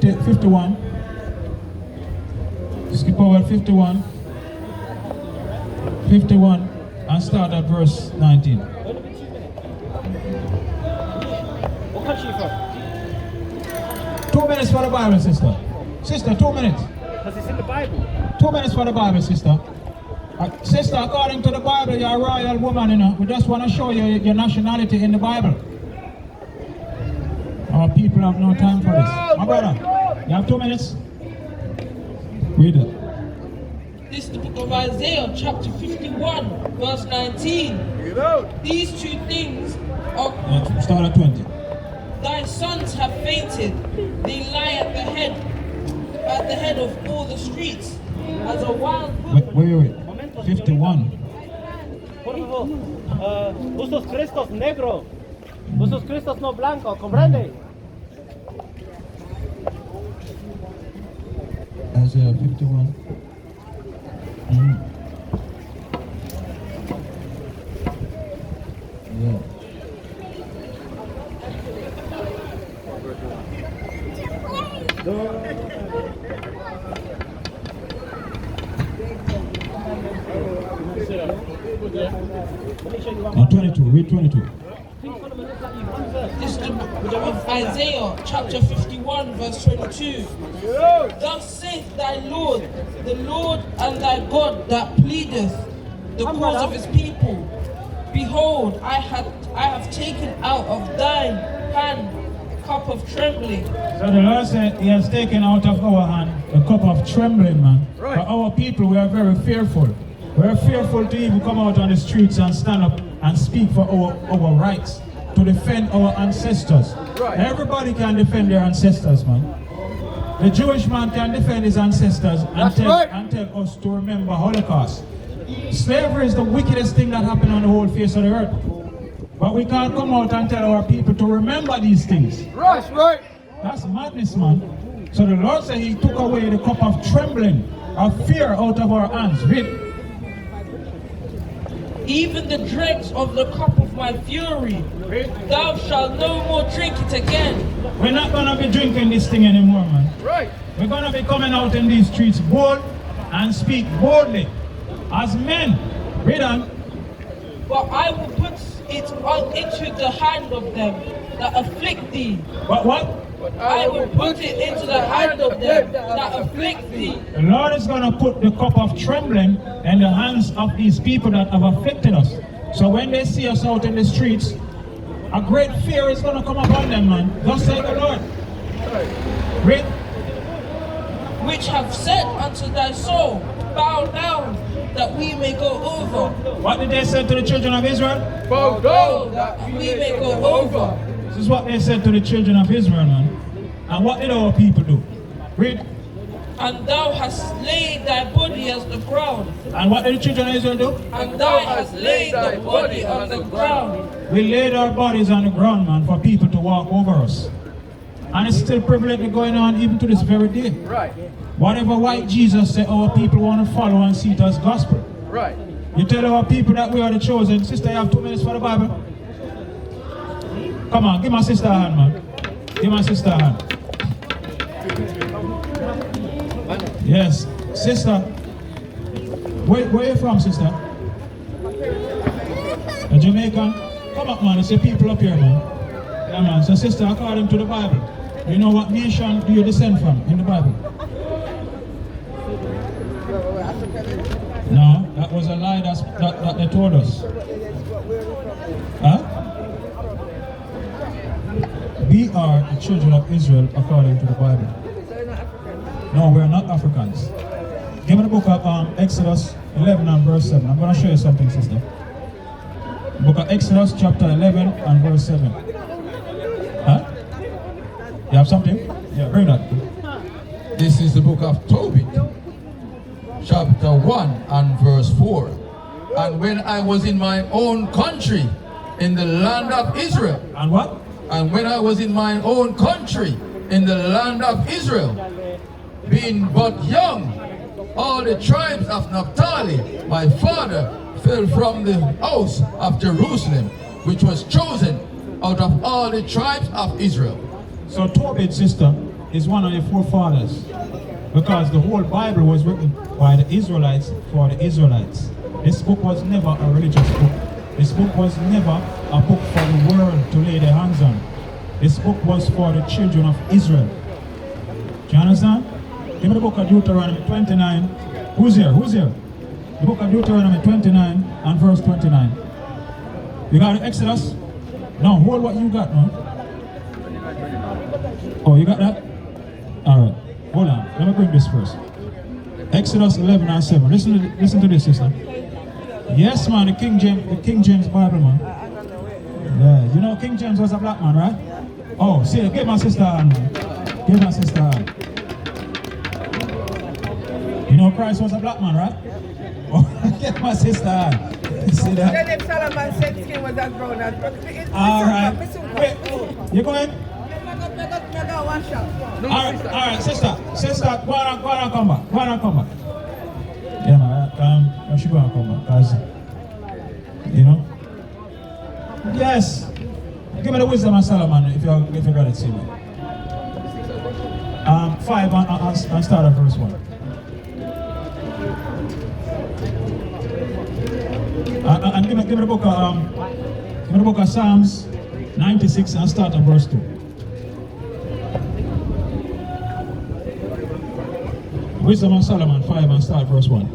51. Skip over 51. 51 and start at verse 19. What country you from? 2 minutes for the Bible, sister. Sister, 2 minutes. Because it's in the Bible. 2 minutes for the Bible, sister. Sister, according to the Bible, you're a royal woman, you know. We just want to show you your nationality in the Bible. Our people have no time for this. My brother, you have 2 minutes? Read it. This is the book of Isaiah, chapter 51, verse 19. These two things are... Start at 20. Thy sons have fainted, they lie at the head of all the streets, as a wild bull. Wait. 51. Por favor. Usos Cristos negro. Usos Cristos no blanco. ¿Comprende? Isaiah 51. Yeah. No, 22. Read 22. This is the book of Isaiah, chapter 51, verse 22. Thus saith thy Lord, the Lord and thy God that pleadeth the cause of his people. Behold, I have taken out of thine hand the cup of trembling. So the Lord said he has taken out of our hand the cup of trembling, man. For our people, we are very fearful. We are fearful to even come out on the streets and stand up and speak for our rights, to defend our ancestors. Everybody can defend their ancestors, man. The Jewish man can defend his ancestors and tell us to remember Holocaust. Slavery is the wickedest thing that happened on the whole face of the earth. But we can't come out and tell our people to remember these things. Right. That's madness, man. So the Lord said he took away the cup of trembling, of fear out of our hands. Read. Even the dregs of the cup of my fury, thou shalt no more drink it again. We're not going to be drinking this thing anymore, man. Right. We're going to be coming out in these streets bold and speak boldly as men. Read on. But I will put it into the hand of them that afflict thee. What? I will put it into the hand of them that afflict thee. The Lord is going to put the cup of trembling in the hands of these people that have afflicted us. So when they see us out in the streets, a great fear is going to come upon them, man. Thus say the Lord. Read. Which have said unto thy soul, bow down, that we may go over. What did they say to the children of Israel? Bow Bow, down. that we may go over. This is what they said to the children of Israel, man. And what did our people do? Read. And thou hast laid thy body as the ground. And what did the children of Israel do? And thou hast laid the body on the ground. We laid our bodies on the ground, man, for people to walk over us. And it's still privileged going on even to this very day. Right. Whatever white Jesus said, our people want to follow and see it as gospel. Right. You tell our people that we are the chosen. Sister, you have 2 minutes for the Bible. Come on, give my sister a hand, man. Give my sister a hand. Yes, sister. Where are you from, sister? A Jamaican? Come up, man. It's your people up here, man. Yeah, man. So, sister, according to the Bible, you know what nation do you descend from in the Bible? No, that was a lie that they told us. Huh? We are the children of Israel according to the Bible. No, we're not Africans. Give me the book of Exodus 11 and verse 7. I'm going to show you something, sister. Book of Exodus chapter 11 and verse 7. Huh? You have something? Yeah, bring that. This is the book of Tobit, chapter 1 and verse 4. And when I was in my own country, in the land of Israel. And what? And when I was in my own country, in the land of Israel, being but young, all the tribes of Naphtali, my father, fell from the house of Jerusalem, which was chosen out of all the tribes of Israel. So Tobit, sister, is one of your forefathers. Because the whole Bible was written by the Israelites for the Israelites. This book was never a religious book. This book was never a book for the world to lay their hands on. This book was for the children of Israel. Do you understand? Give me the book of Deuteronomy 29. Who's here? Who's here? The book of Deuteronomy 29 and verse 29. You got the Exodus? No, hold what you got, man. Oh, you got that? Alright. Hold on. Let me bring this first. Exodus 11 and 7. Listen to this, sister. Yes, man, the King James Bible, man. Yeah, you know King James was a black man, right? Oh, see, give my sister a hand, man. Give my sister a hand. You know Christ was a black man, right? Oh, give my sister a hand. See that? Then if Solomon said skin was as brown as alright. Wait, you going? Alright, sister, go on, come back. Yeah, man, she go and come back, cause, you know. Yes, give me the wisdom of Solomon if you got it, see me. 5 and start at verse 1. And give me the book of Psalms 96 and start at verse 2. Wisdom of Solomon 5 and start verse 1.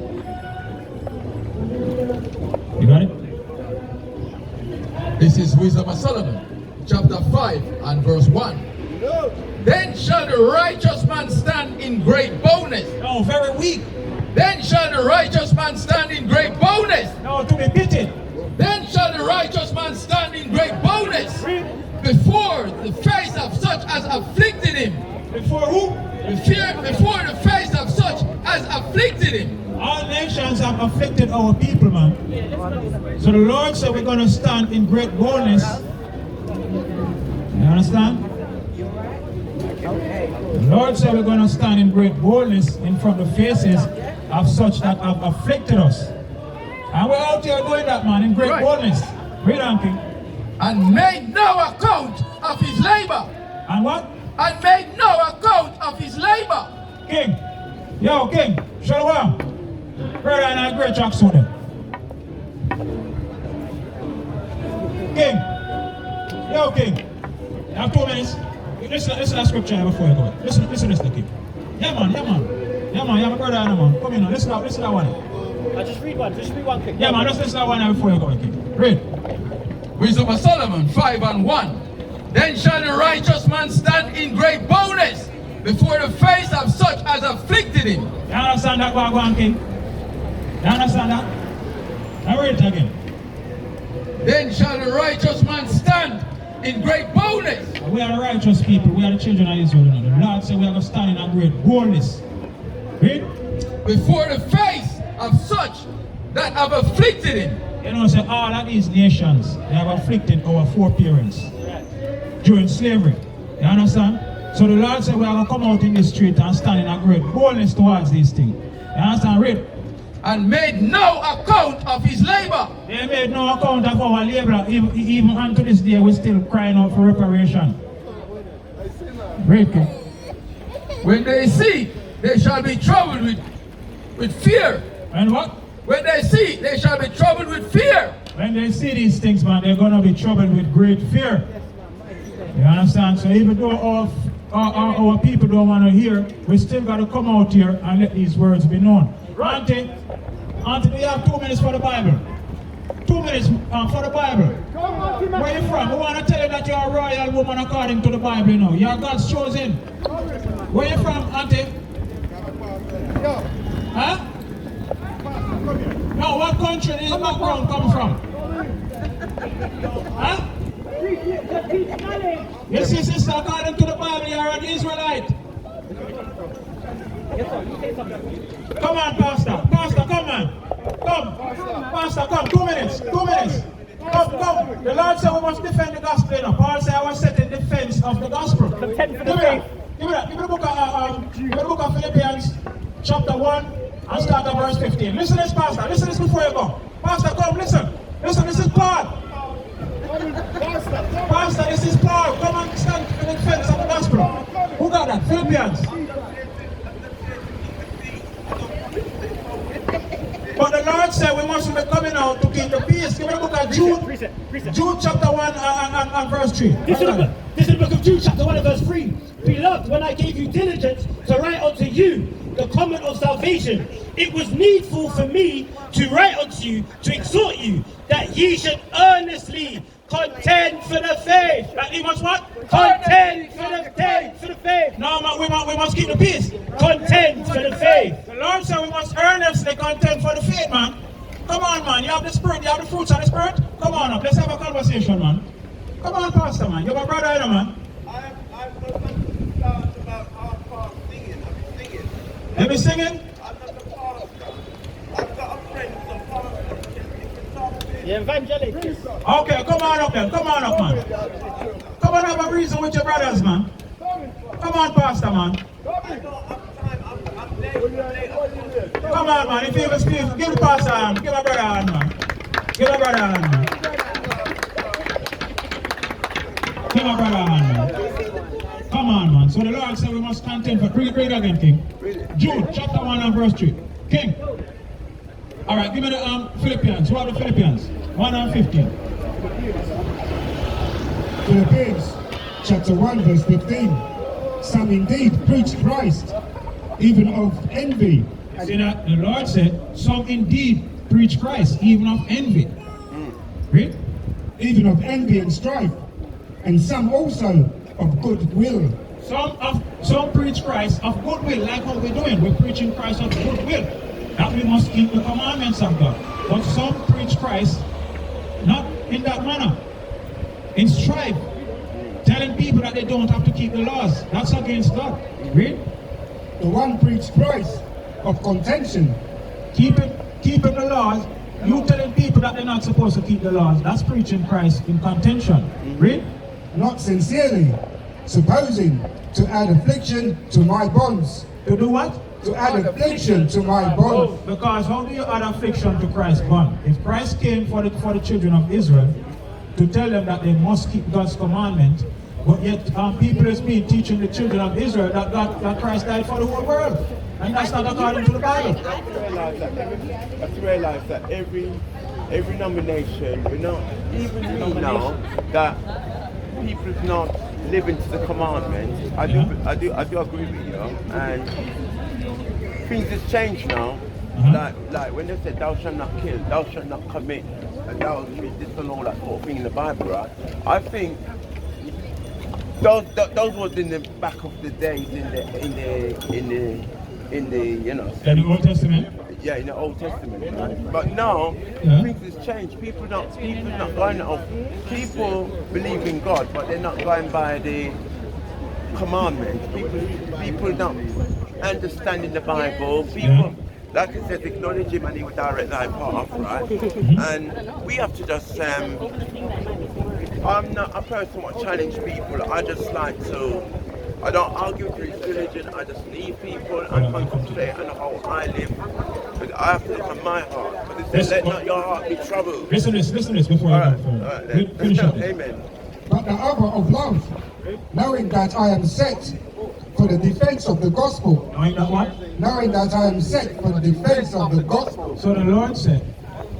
You got it? This is Wisdom of Solomon, chapter 5 and verse 1. Then shall the righteous man stand in great boldness. No, very weak. Then shall the righteous man stand in great boldness. No, to be pitied. Then shall the righteous man stand in great boldness before the face of such as afflicted him. Before who? Before the face of such as afflicted him. All nations have afflicted our people, man. So the Lord said we're going to stand in great boldness. You understand? The Lord said we're going to stand in great boldness in front of the faces of such that have afflicted us. And we're out here doing that, man, in great boldness. Read on, King. And made no account of his labor. And what? And made no account of his labor. King. Yo, King. Shalom. Brother, and I great track soon. King. Yo, King. You have 2 minutes. Listen to that scripture here before you go. Listen to this, King. Yeah, man. Yeah, my brother, man. Come in now. Listen to that one. Just read one, King. Yeah, man, just listen to that one here before you go, King. Read. Wisdom of Solomon 5 and 1. Then shall the righteous man stand in great boldness before the face of such as afflicted him. You understand that, go on, King? You understand that? Now read it again. Then shall the righteous man stand in great boldness. We are the righteous people. We are the children of Israel. The Lord said we are going to stand in a great boldness. Read. Before the face of such that have afflicted him. You know, say all of these nations, they have afflicted our foreparents during slavery. You understand? So the Lord said we are going to come out in the street and stand in a great boldness towards these things. You understand? Read. And made no account of his labor. They made no account of our labor. Even unto this day, we're still crying out for reparation. Read. When they see, they shall be troubled with fear. And what? When they see, they shall be troubled with fear. When they see these things, man, they're going to be troubled with great fear. You understand? So even though our people don't want to hear, we still got to come out here and let these words be known. Auntie, we have 2 minutes for the Bible. 2 minutes for the Bible. Where are you from? We want to tell you that you're a royal woman according to the Bible, you know. You're God's chosen. Where are you from, Auntie? Huh? No, what country did the background come from? Huh? You see, sister, according to the Bible, you're an Israelite. Come on, Pastor. Pastor, come on. Come. Pastor, come. 2 minutes. 2 minutes. Come. The Lord said we must defend the gospel. You know. Paul said I was set in defense of the gospel. Give me that. Give me the book of Philippians, chapter 1, and start at verse 15. Listen to this, Pastor. Listen to this before you go. Pastor, come, listen. Listen, this is Paul. Pastor, this is Paul. Come and stand in defense of the gospel. Who got got that? Philippians. But the Lord said we must be coming out to keep the peace. Give me a book of Jude. Jude chapter 1 and verse 3. This is the book of Jude chapter 1 and verse 3. Beloved, when I gave you diligence to write unto you the common of salvation, it was needful for me to write unto you, to exhort you, that ye should earnestly contend for the faith. That he must what? Contend for the faith. No, man, we must keep the peace. Contend for the faith. The Lord said we must earnestly contend for the faith, man. Come on, man. You have the spirit, you have the fruits of the spirit. Come on up. Let's have a conversation, man. Come on, Pastor, man. You're my brother, you know, man. I'm not about hard singing. I'm singing. Let me sing it. I'm not the pastor. I've got a friend who's a pastor. The evangelist. Okay, come on up then. Come on up, man. Come on, have a reason with your brothers, man. Come on, Pastor, man. Come on, man. If you ever speak, give the pastor a hand. Give a brother a hand, man. Give a brother a hand, man. Give a brother a hand, man. Come on, man. So the Lord said we must contend for. Read again, King. Jude chapter 1 and verse 3. King. All right, give me the Philippians. Who are the Philippians? 1 and 15. Philippians chapter 1 verse 15. Some indeed preach Christ, even of envy. See that? The Lord said, some indeed preach Christ, even of envy. Read? Even of envy and strife, and some also of goodwill. Some preach Christ of goodwill, like what we're doing. We're preaching Christ of goodwill. That we must keep the commandments of God. But some preach Christ not in that manner. In strife. Telling people that they don't have to keep the laws. That's against God. Read? The one preached Christ of contention. Keeping the laws. You telling people that they're not supposed to keep the laws. That's preaching Christ in contention. Read? Not sincerely, supposing to add affliction to my bonds. To do what? To add affliction to my bonds. Because how do you add affliction to Christ's bond? If Christ came for the children of Israel to tell them that they must keep God's commandment, but yet people has been teaching the children of Israel that Christ died for the whole world. And that's not according to the Bible. You have to realize that every nomination, even me now, that people is not living to the commandments. I do agree with you, and things has changed now. Like when they said thou shalt not kill, thou shalt not commit, and thou this and all that sort of thing in the Bible, right? I think those was in the back of the days in the In the Old Testament? Yeah, in the Old Testament, right? But now things has changed. People not going off. People believe in God, but they're not going by the commandments. People not understanding the Bible. People, like it says, acknowledge Him and He will direct thy path, right? And we have to just. I'm not a person who challenge people. I just like to. I don't argue with religion, I just leave people and concentrate on how I live. But I have to look at my heart. But it says, let not your heart be troubled. Listen to this before I go further. Finish up. Amen. But the other of love, knowing that I am set for the defense of the gospel. Knowing that what? Knowing that I am set for the defense of the gospel. So the Lord said,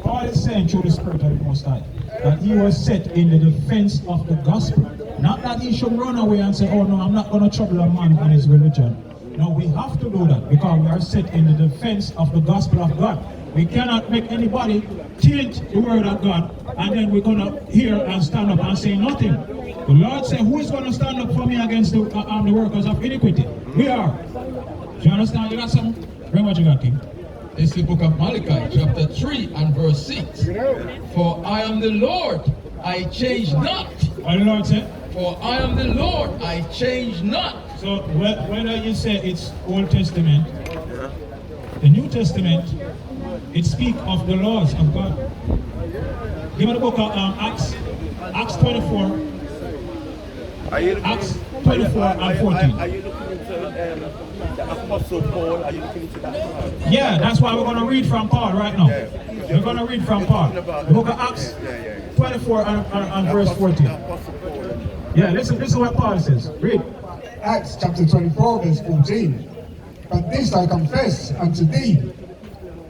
Paul is saying through the Spirit of the Most High, that he was set in the defense of the gospel. Not that he should run away and say, oh no, I'm not going to trouble a man and his religion. No, we have to do that because we are set in the defense of the gospel of God. We cannot make anybody tilt the word of God and then we're going to hear and stand up and say nothing. The Lord said, who is going to stand up for me against the workers of iniquity? We are. Do you understand? You got something? Bring what you got, King. It's the book of Malachi, chapter 3 and verse 6. For I am the Lord, I change not. What the Lord said? For I am the Lord, I change not. So whether you say it's Old Testament, the New Testament, it speaks of the laws of God. Give me the book of Acts 24. Acts 24 and 14. Are you looking into the Apostle Paul? Are you looking into that? Yeah, that's why we're going to read from Paul right now. We're going to read from Paul. The book of Acts 24 and verse 14. Yeah, listen to what Paul says. Read. Acts chapter 24 verse 14. But this I confess unto thee,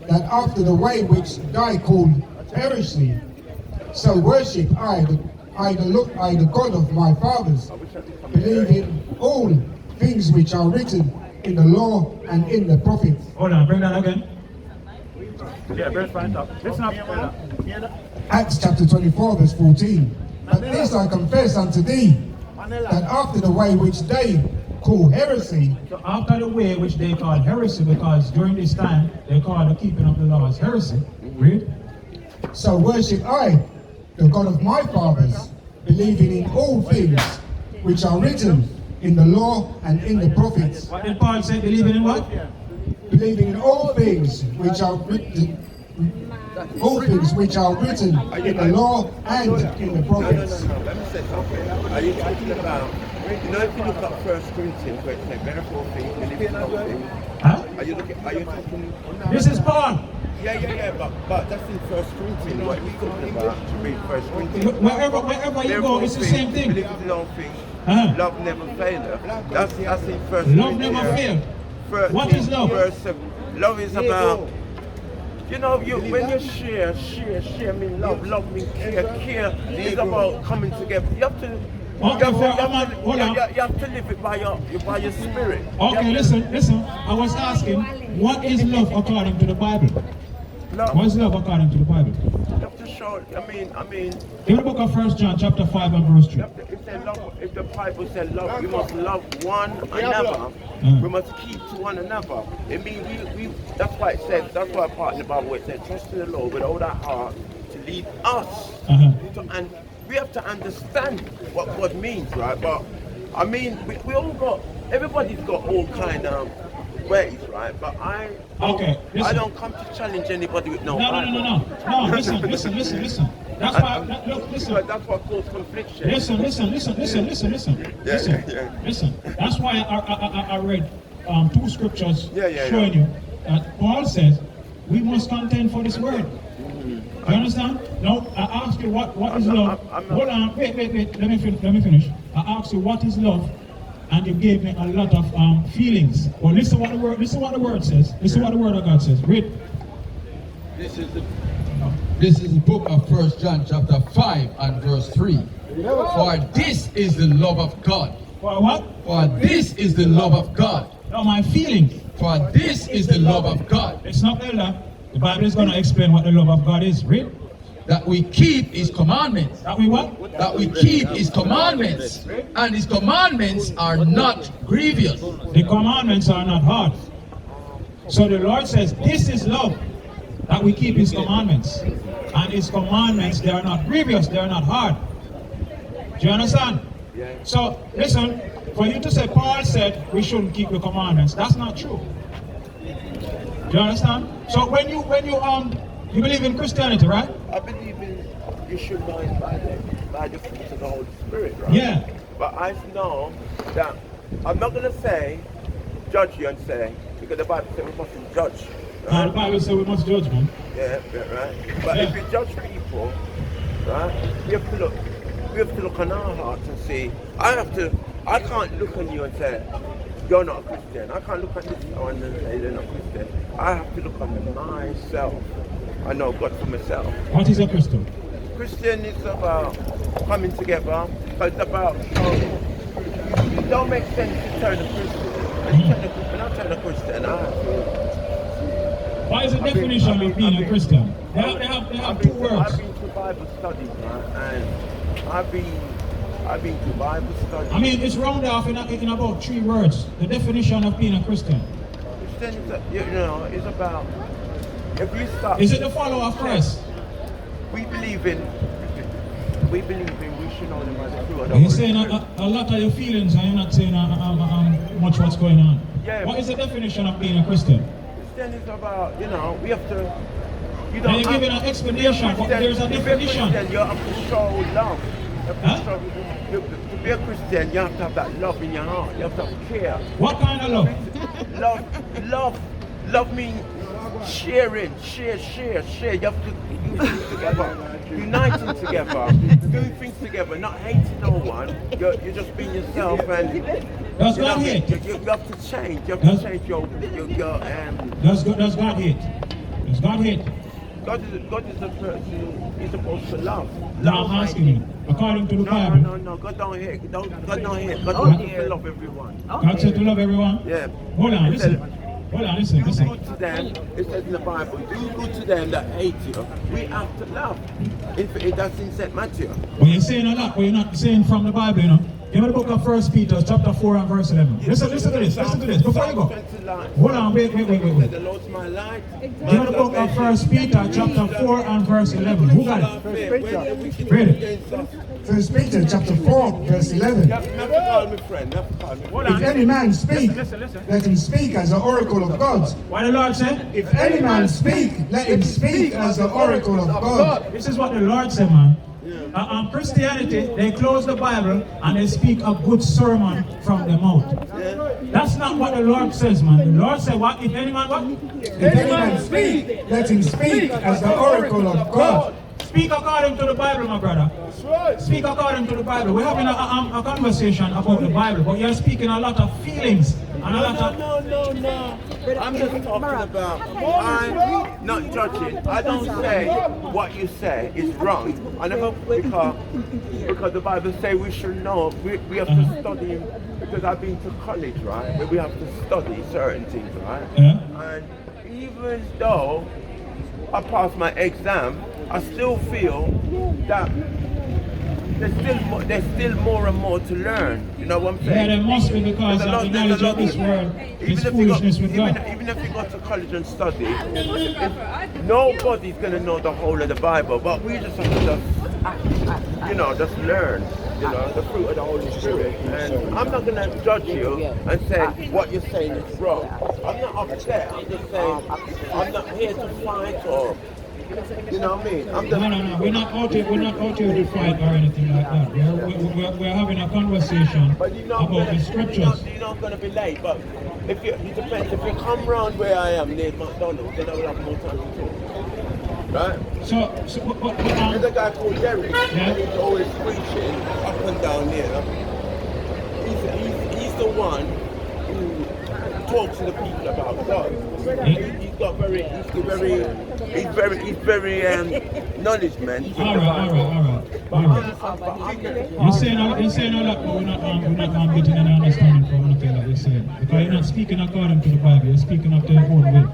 that after the way which thou called heresy, so worship I the God of my fathers, believing all things which are written in the law and in the prophets. Hold on, bring that again. Yeah, verse 5. Listen up. Acts chapter 24 verse 14. But this I confess unto thee, that after the way which they call heresy. So after the way which they call heresy, because during this time they call the keeping of the laws heresy. Read. So worship I the God of my fathers, believing in all things which are written in the law and in the prophets. What did Paul say? Believing in what? Believing in all things which are written. All things which are written in the law and in the prophets. No. Let me say something. Are you talking about, you know, if you look at 1 Corinthians, where it says, therefore things, believe in all things. Huh? Are you talking? This is Paul. Yeah, but that's in 1 Corinthians, what you're talking about, to read 1 Corinthians. Wherever you go, it's the same thing. Believe in all things. Uh-huh. Love never faileth. That's in 1 Corinthians. Love never failed. 13, What is love? Verse 7. Love is about, you know, when you share mean love mean care is about coming together. You have to, Okay, you have to live it by your spirit. Okay, listen. I was asking, what is love according to the Bible? Love. What is love according to the Bible? You have to show, I mean, In the book of 1 John chapter 5 and verse 3. if the Bible says love, we must love one another. We must keep to one another. It means we that's why it says, that's why part in the Bible it says, trust in the Lord with all our heart to lead us. And we have to understand what God means, right? But I mean, we all got, everybody's got all kind of ways, right? But I don't come to challenge anybody with no. No. Listen. That's why. Look, listen. That's what causes confliction. Listen. Listen. That's why I read two scriptures showing you that Paul says we must contend for this word. You understand? Now I ask you what is love. Hold on, wait. Let me finish. I asked you what is love, and you gave me a lot of feelings. Well, listen what the word says. Listen what the word of God says. Read. This is the book of 1 John chapter 5 and verse 3. For this is the love of God. For what? For this is the love of God. No, my feelings. For this is the love of God. It's not Elder. The Bible is going to explain what the love of God is. Read. That we keep His commandments. That we what? That we keep His commandments. And His commandments are not grievous. The commandments are not hard. So the Lord says, this is love, that we keep His commandments. And His commandments, they are not grievous, they are not hard. Do you understand? So, listen, for you to say Paul said we shouldn't keep the commandments, that's not true. Do you understand? So when you believe in Christianity, right? I believe in you should know it by the fruits of the Holy Spirit, right? Yeah. But I know that I'm not gonna say judge you and say, because the Bible says we mustn't judge. Right? The Bible says we must judge, man. Yeah, right. But if you judge people, right, we have to look on our hearts and see. I can't look on you and say, you're not a Christian. I can't look at this one and say they're not Christian. I have to look on myself. I know God for myself. What is a Christian? Christian is about coming together. It's about, it don't make sense to turn a Christian. When I turn a Christian, what is the definition of being a Christian? They have two words. I've been to Bible studies, man, and I've been to Bible studies. I mean, it's rounded off in about 3 words. The definition of being a Christian. Christian is, is about, if you start... Is it the follower of Christ? We believe in, we should know them by the truth. You're saying a lot of your feelings and you're not saying much what's going on. Yeah, what is the definition of being a Christian? Christian is about, we have to... You're giving an explanation, but there's a definition. You have to show love. To be a Christian, you have to have that love in your heart. You have to have care. What kind of love? Love means sharing, share. You have to do things together, uniting together, doing things together, not hating no one. You're just being yourself, and Does you know, God hate? you have to change. You have to change your Does God hate? Does God hate? God is a person you're supposed to love. Now I'm asking you, according to the Bible. No. God don't hate. God don't hate. God wants to love everyone. God said to love everyone? Yeah. Hold on, listen. Do Listen. good to them. It says in the Bible, do good to them that hate you. We have to love. That's in St. Matthew. Well, you're saying a lot, but you're not saying from the Bible, you know. Give me the book of 1 Peter, chapter 4 and verse 11. Listen to this, before you go. Hold on, wait. The Lord's my light. Give me the book of 1 Peter, chapter 4 and verse 11. Who got it? Read it. 1 Peter chapter 4, verse 11. Never call me friend. If any man speak, let him speak as the oracle of God. What the Lord said? If any man speak, let him speak as the oracle of God. This is what the Lord said, man. Christianity, they close the Bible and they speak a good sermon from the mouth. That's not what the Lord says, man. The Lord said, what? If any man what? If any man speak, let him speak as the oracle of God. Speak according to the Bible, my brother. Speak according to the Bible. We're having a conversation about the Bible, but you're speaking a lot of feelings and a lot of... No. I'm just talking about, I'm not judging. I don't say what you say is wrong. I never, because the Bible says we should know, we have to study, because I've been to college, right? Where we have to study certain things, right? And even though I passed my exam, I still feel that there's still more and more to learn. You know what I'm saying? Yeah, there must be, because of the knowledge of this world is foolishness with God. Even if you go to college and study, nobody's going to know the whole of the Bible, but we just have to just learn, the fruit of the Holy Spirit. And I'm not going to judge you and say what you're saying is wrong. I'm not upset. I'm just saying I'm not here to fight or... You know what I mean? No. We're not out here to fight or anything like that. We're having a conversation about the scriptures. You're not going to be late, but it depends. If you come round where I am near McDonald's, then I will have more time to talk. Right? There's a guy called Derek. Yeah? He's always preaching up and down here. He's the one who talks to the people about God. He's very knowledge man. All right. You're saying all that, but we're not getting any understanding from anything that you're saying. Because you're not speaking according to the Bible, you're speaking up to your own will.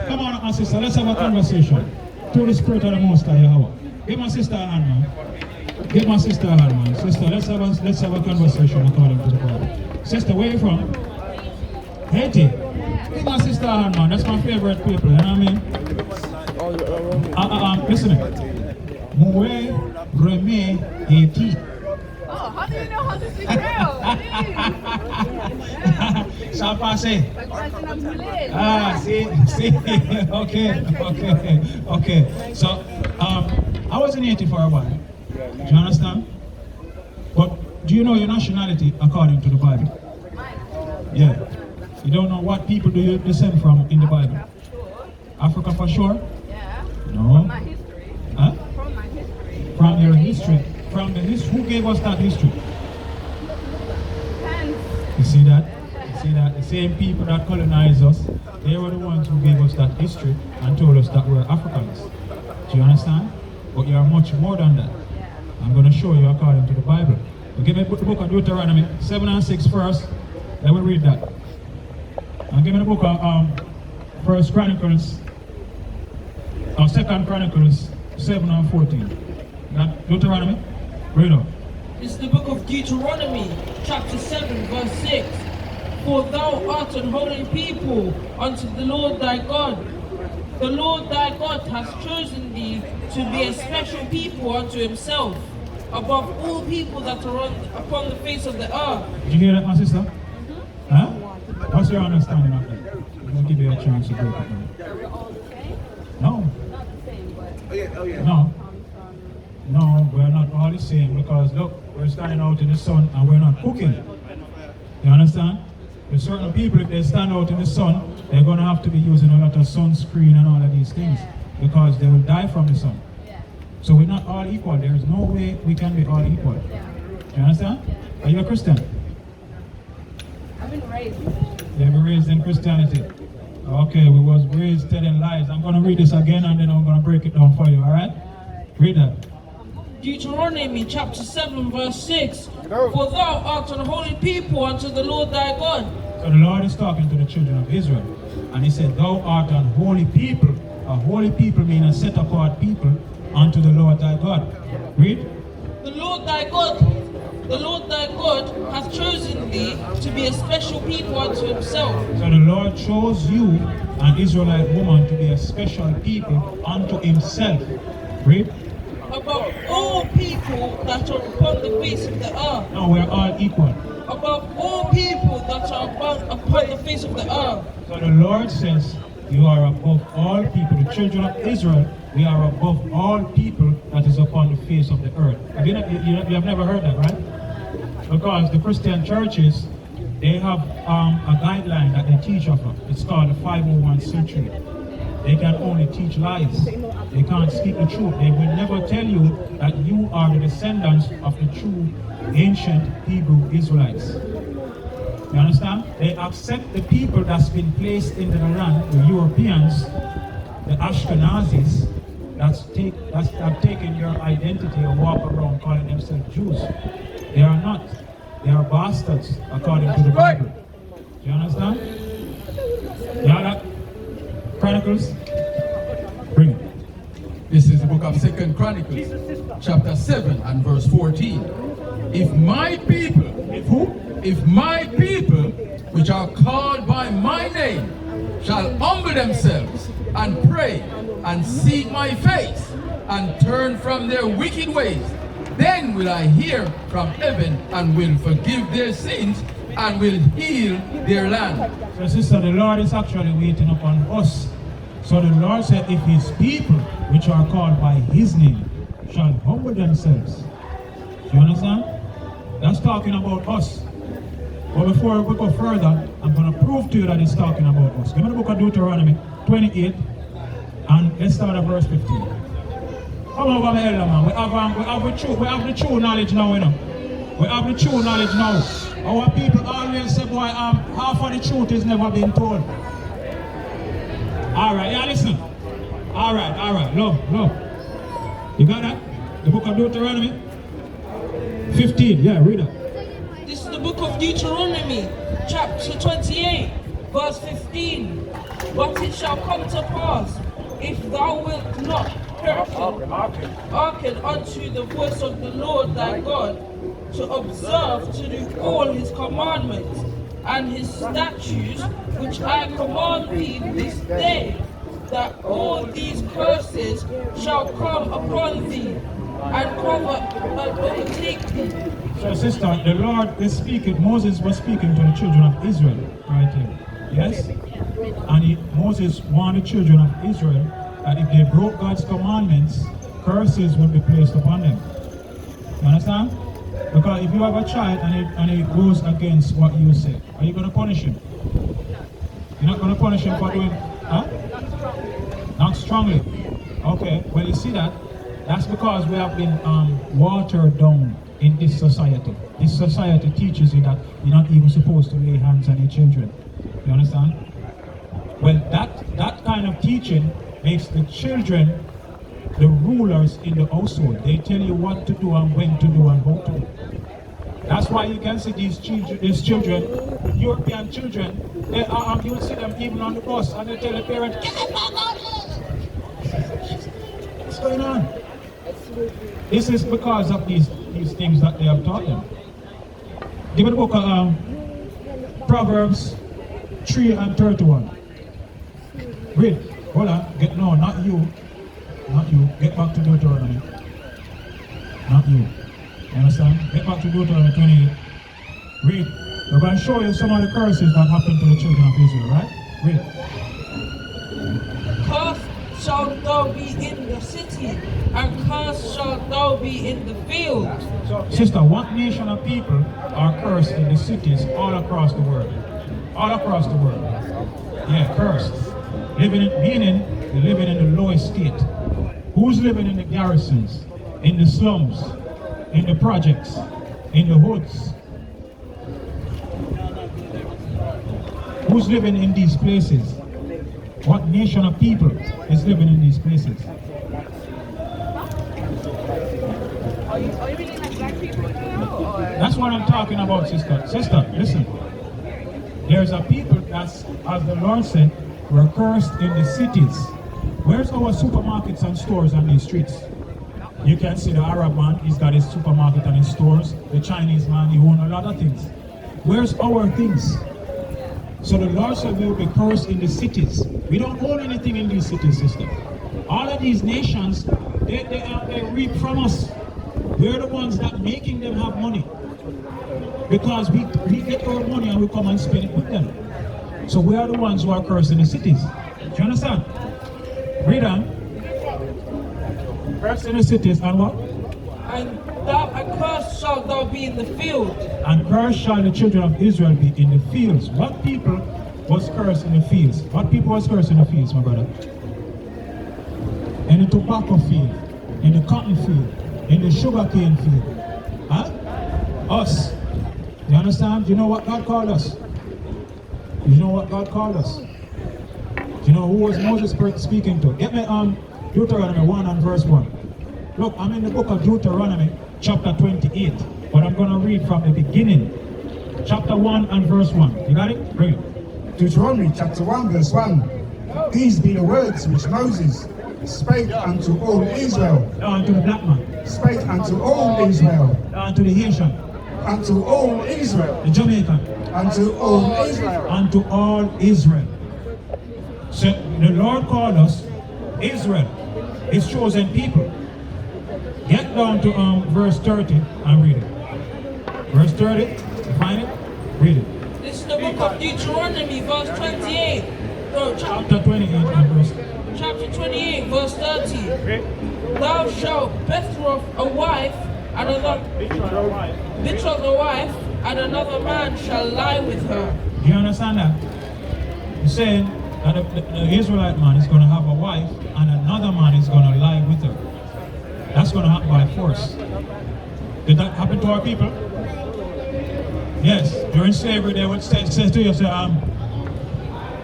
Come on, my sister, let's have a conversation. Through the Spirit of the Most High, Yahawash. Give my sister a hand, man. Sister, let's have a conversation according to the Bible. Sister, where are you from? Haiti. Give my sister a hand, man. That's my favorite people, you know what I mean? Listen. Moué, Remé, Haiti. Oh, how do you know how to speak Creole? Ça passe. See. Okay. So, I was in Haiti for a while. Do you understand? But do you know your nationality according to the Bible? Yeah. You don't know what people do you descend from in the Bible? Africa for sure? Yeah. No. From my history. Huh? From my history. From your history. From the history. Who gave us that history? You see that? The same people that colonized us, they were the ones who gave us that history and told us that we're Africans. Do you understand? But you are much more than that. I'm going to show you according to the Bible. So give me the book of Deuteronomy 7 and 6 first. Then we'll read that. And give me the book of 2 Chronicles 7 and 14. That Deuteronomy? Read on. It's the book of Deuteronomy, chapter 7, verse 6. For thou art an holy people unto the Lord thy God. The Lord thy God has chosen thee to be a special people unto himself, above all people that are upon the face of the earth. Did you hear that, my sister? Huh? What's your understanding of that? I'll give you a chance to break it down. No. No, we're not all the same, because look, we're standing out in the sun and we're not cooking. You understand? With certain people, if they stand out in the sun, they're going to have to be using a lot of sunscreen and all of these things because they will die from the sun. So we're not all equal. There's no way we can be all equal. Do you understand? Are you a Christian? I've been raised. You were raised in Christianity. Okay, we was raised telling lies. I'm going to read this again and then I'm going to break it down for you, alright? Read that. Deuteronomy chapter 7 verse 6. For thou art an holy people unto the Lord thy God. So the Lord is talking to the children of Israel. And he said, thou art an holy people. A holy people means a set apart people unto the Lord thy God. Read. The Lord thy God hath chosen thee to be a special people unto himself. So the Lord chose you, an Israelite woman, to be a special people unto himself. Read. Above all people that are upon the face of the earth. No, we're all equal. Above all people that are upon the face of the earth. So the Lord says, you are above all people. The children of Israel, we are above all people that is upon the face of the earth. You have never heard that, right? Because the Christian churches, they have a guideline that they teach of. It's called the 501c3. They can only teach lies. They can't speak the truth. They will never tell you that you are the descendants of the true ancient Hebrew Israelites. You understand? They accept the people that's been placed into the land, the Europeans, the Ashkenazis, that have taken your identity and walk around calling themselves Jews. They are not. They are bastards according to the Bible. Do you understand? Yeah, that Chronicles. Bring it. This is the book of 2 Chronicles, chapter 7 and verse 14. If my people, If who? if my people, which are called by my name, shall humble themselves and pray and seek my face and turn from their wicked ways, then will I hear from heaven and will forgive their sins and will heal their land. So sister, the Lord is actually waiting upon us. So the Lord said, if his people, which are called by his name, shall humble themselves. Do you understand? That's talking about us. But before we go further, I'm going to prove to you that it's talking about us. Give me the book of Deuteronomy 28, and let's start at verse 15. Come over, my elder man. We have the true knowledge now, you know. We have the true knowledge now. Our people always say, boy, half of the truth is never been told. Alright, yeah, listen. Alright. Look. You got that? The book of Deuteronomy 15. Yeah, read it. This is the book of Deuteronomy, chapter 28, verse 15. But it shall come to pass, if thou wilt not hearken unto the voice of the Lord thy God, to observe to do all his commandments and his statutes, which I command thee this day, that all these curses shall come upon thee and overtake thee. So sister, the Lord is speaking, Moses was speaking to the children of Israel right here. Yes? And Moses warned the children of Israel that if they broke God's commandments, curses would be placed upon them. You understand? Because if you have a child and he goes against what you say, are you going to punish him? You're not going to punish him for doing, huh? Not strongly. Okay, well you see that? That's because we have been watered down in this society. This society teaches you that you're not even supposed to lay hands on your children. You understand? Well, that kind of teaching makes the children the rulers in the household. They tell you what to do and when to do and how to do. That's why you can see these children, European children, you will see them even on the bus and they tell the parent, "Get the fuck out of here!" What's going on? This is because of these things that they have taught them. Give me the book of Proverbs 3 and 31. Read. Hold on. No, not you. Not you. Get back to Deuteronomy. Not you. You understand? Get back to Deuteronomy 28. Read. We're going to show you some of the curses that happened to the children of Israel, right? Read. Cursed shalt thou be in the city, and cursed shalt thou be in the field. So, sister, what nation of people are cursed in the cities all across the world? All across the world. Yeah, cursed. Meaning they're living in the lowest state. Who's living in the garrisons, in the slums, in the projects, in the hoods? Who's living in these places? What nation of people is living in these places? Are you meaning like black people now? That's what I'm talking about, sister. Sister, listen. There's a people that's, as the Lord said, were cursed in the cities. Where's our supermarkets and stores on these streets? You can see the Arab man, he's got his supermarket and his stores. The Chinese man, he owns a lot of things. Where's our things? So the Lord said we will be cursed in the cities. We don't own anything in these cities, sister. All of these nations, they reap from us. We're the ones that making them have money. Because we get our money and we come and spend it with them. So we are the ones who are cursed in the cities. Do you understand? Read on. Cursed in the cities and what? And cursed shalt thou be in the field. And cursed shall the children of Israel be in the fields. What people was cursed in the fields? What people was cursed in the fields, my brother? In the tobacco field, in the cotton field, in the sugarcane field. Huh? Us. You understand? Do you know what God called us? Do you know what God called us? Do you know who was Moses speaking to? Get me Deuteronomy 1 and verse 1. Look, I'm in the book of Deuteronomy, chapter 28, but I'm going to read from the beginning. Chapter 1 and verse 1. You got it? Bring it. Deuteronomy chapter 1 verse 1. These be the words which Moses spake unto all Israel. Unto the black man. Spake unto all Israel. Unto the Haitian. Unto all Israel. The Jamaican. Unto all Israel. Unto all Israel. So the Lord called us Israel, his chosen people. Get down to verse 30 and read it. Verse 30, you find it? Read it. This is the book of Deuteronomy, verse 28. No, Chapter 28 and verse. Chapter 28, verse 30. Thou shalt betroth a wife, and betroth a wife, and another man shall lie with her. Do you understand that? He's saying that the Israelite man is going to have a wife, and another man is going to lie with her. That's going to happen by force. Did that happen to our people? Yes. During slavery, they would say to you,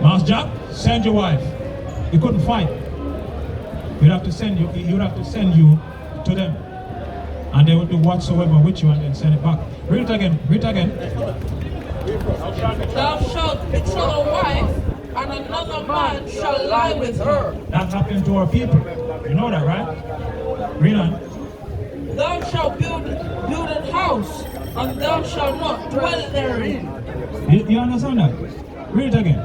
Master Jack, send your wife. You couldn't fight. He would have to send you to them. And they would do whatsoever with you and then send it back. Read it again. Read it again. Thou shalt betroth a wife, and another man shall lie with her. That happened to our people. You know that, right? Read on. Thou shalt build an house, and thou shalt not dwell therein. You understand that? Read it again.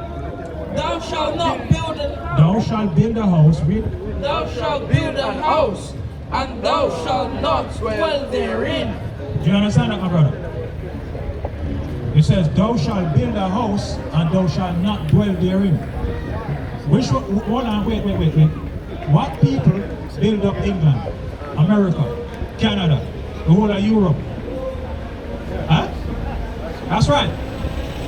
Thou shalt not build Thou shalt build a house. Read. Thou shalt build a house, and thou shalt not dwell therein. Do you understand that, my brother? It says, thou shalt build a house, and thou shalt not dwell therein. Hold on, wait. What people build up England, America, Canada, the whole of Europe? Huh? That's right.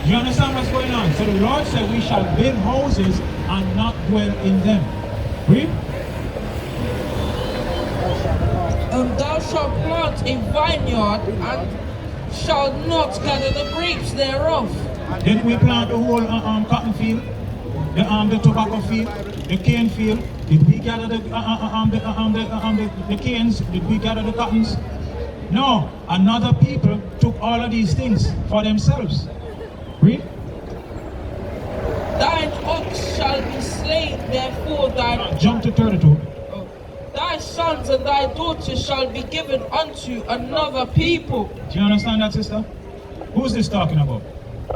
Do you understand what's going on? So the Lord said we shall build houses and not dwell in them. Read. Thou shalt plant a vineyard, and shalt not gather the grapes thereof. Didn't we plant the whole cotton field, the tobacco field, the cane field? Did we gather the canes? Did we gather the cottons? No. Another people took all of these things for themselves. Read. Thine ox shall be slain, therefore thine... Jump to 32. Thy sons and thy daughters shall be given unto another people. Do you understand that, sister? Who's this talking about?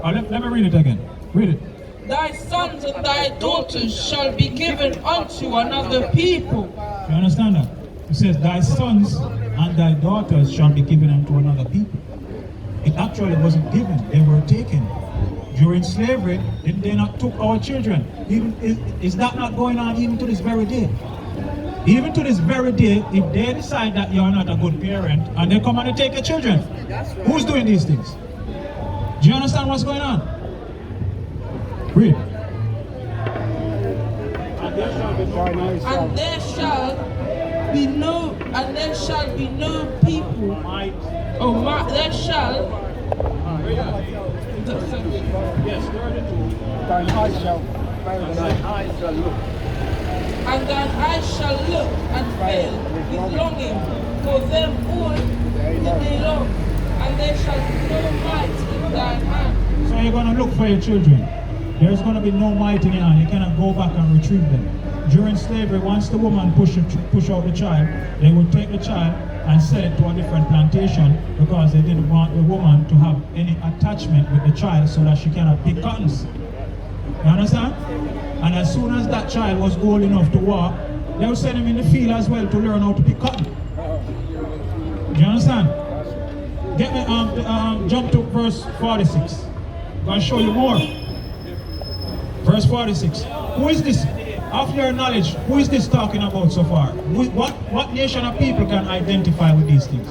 Let me read it again. Read it. Thy sons and thy daughters shall be given unto another people. Do you understand that? It says, thy sons and thy daughters shall be given unto another people. It actually wasn't given, they were taken. During slavery, they not took our children. Is that not going on even to this very day? Even to this very day, if they decide that you're not a good parent and they come and they take your children, who's doing these things? Do you understand what's going on? Read. And there shall be no people. There shall. And thine eyes shall look and fail with longing for them all the day long, and there shall be no might in thine hand. So you're going to look for your children. There's going to be no might in your hand. You cannot go back and retrieve them. During slavery, once the woman push out the child, they would take the child and sell it to a different plantation because they didn't want the woman to have any attachment with the child so that she cannot pick cottons. You understand? And as soon as that child was old enough to walk, they would send him in the field as well to learn how to pick cotton. Do you understand? Get me jump to verse 46. I'm going to show you more. Verse 46. Who is this? Of your knowledge, who is this talking about so far? What nation of people can identify with these things?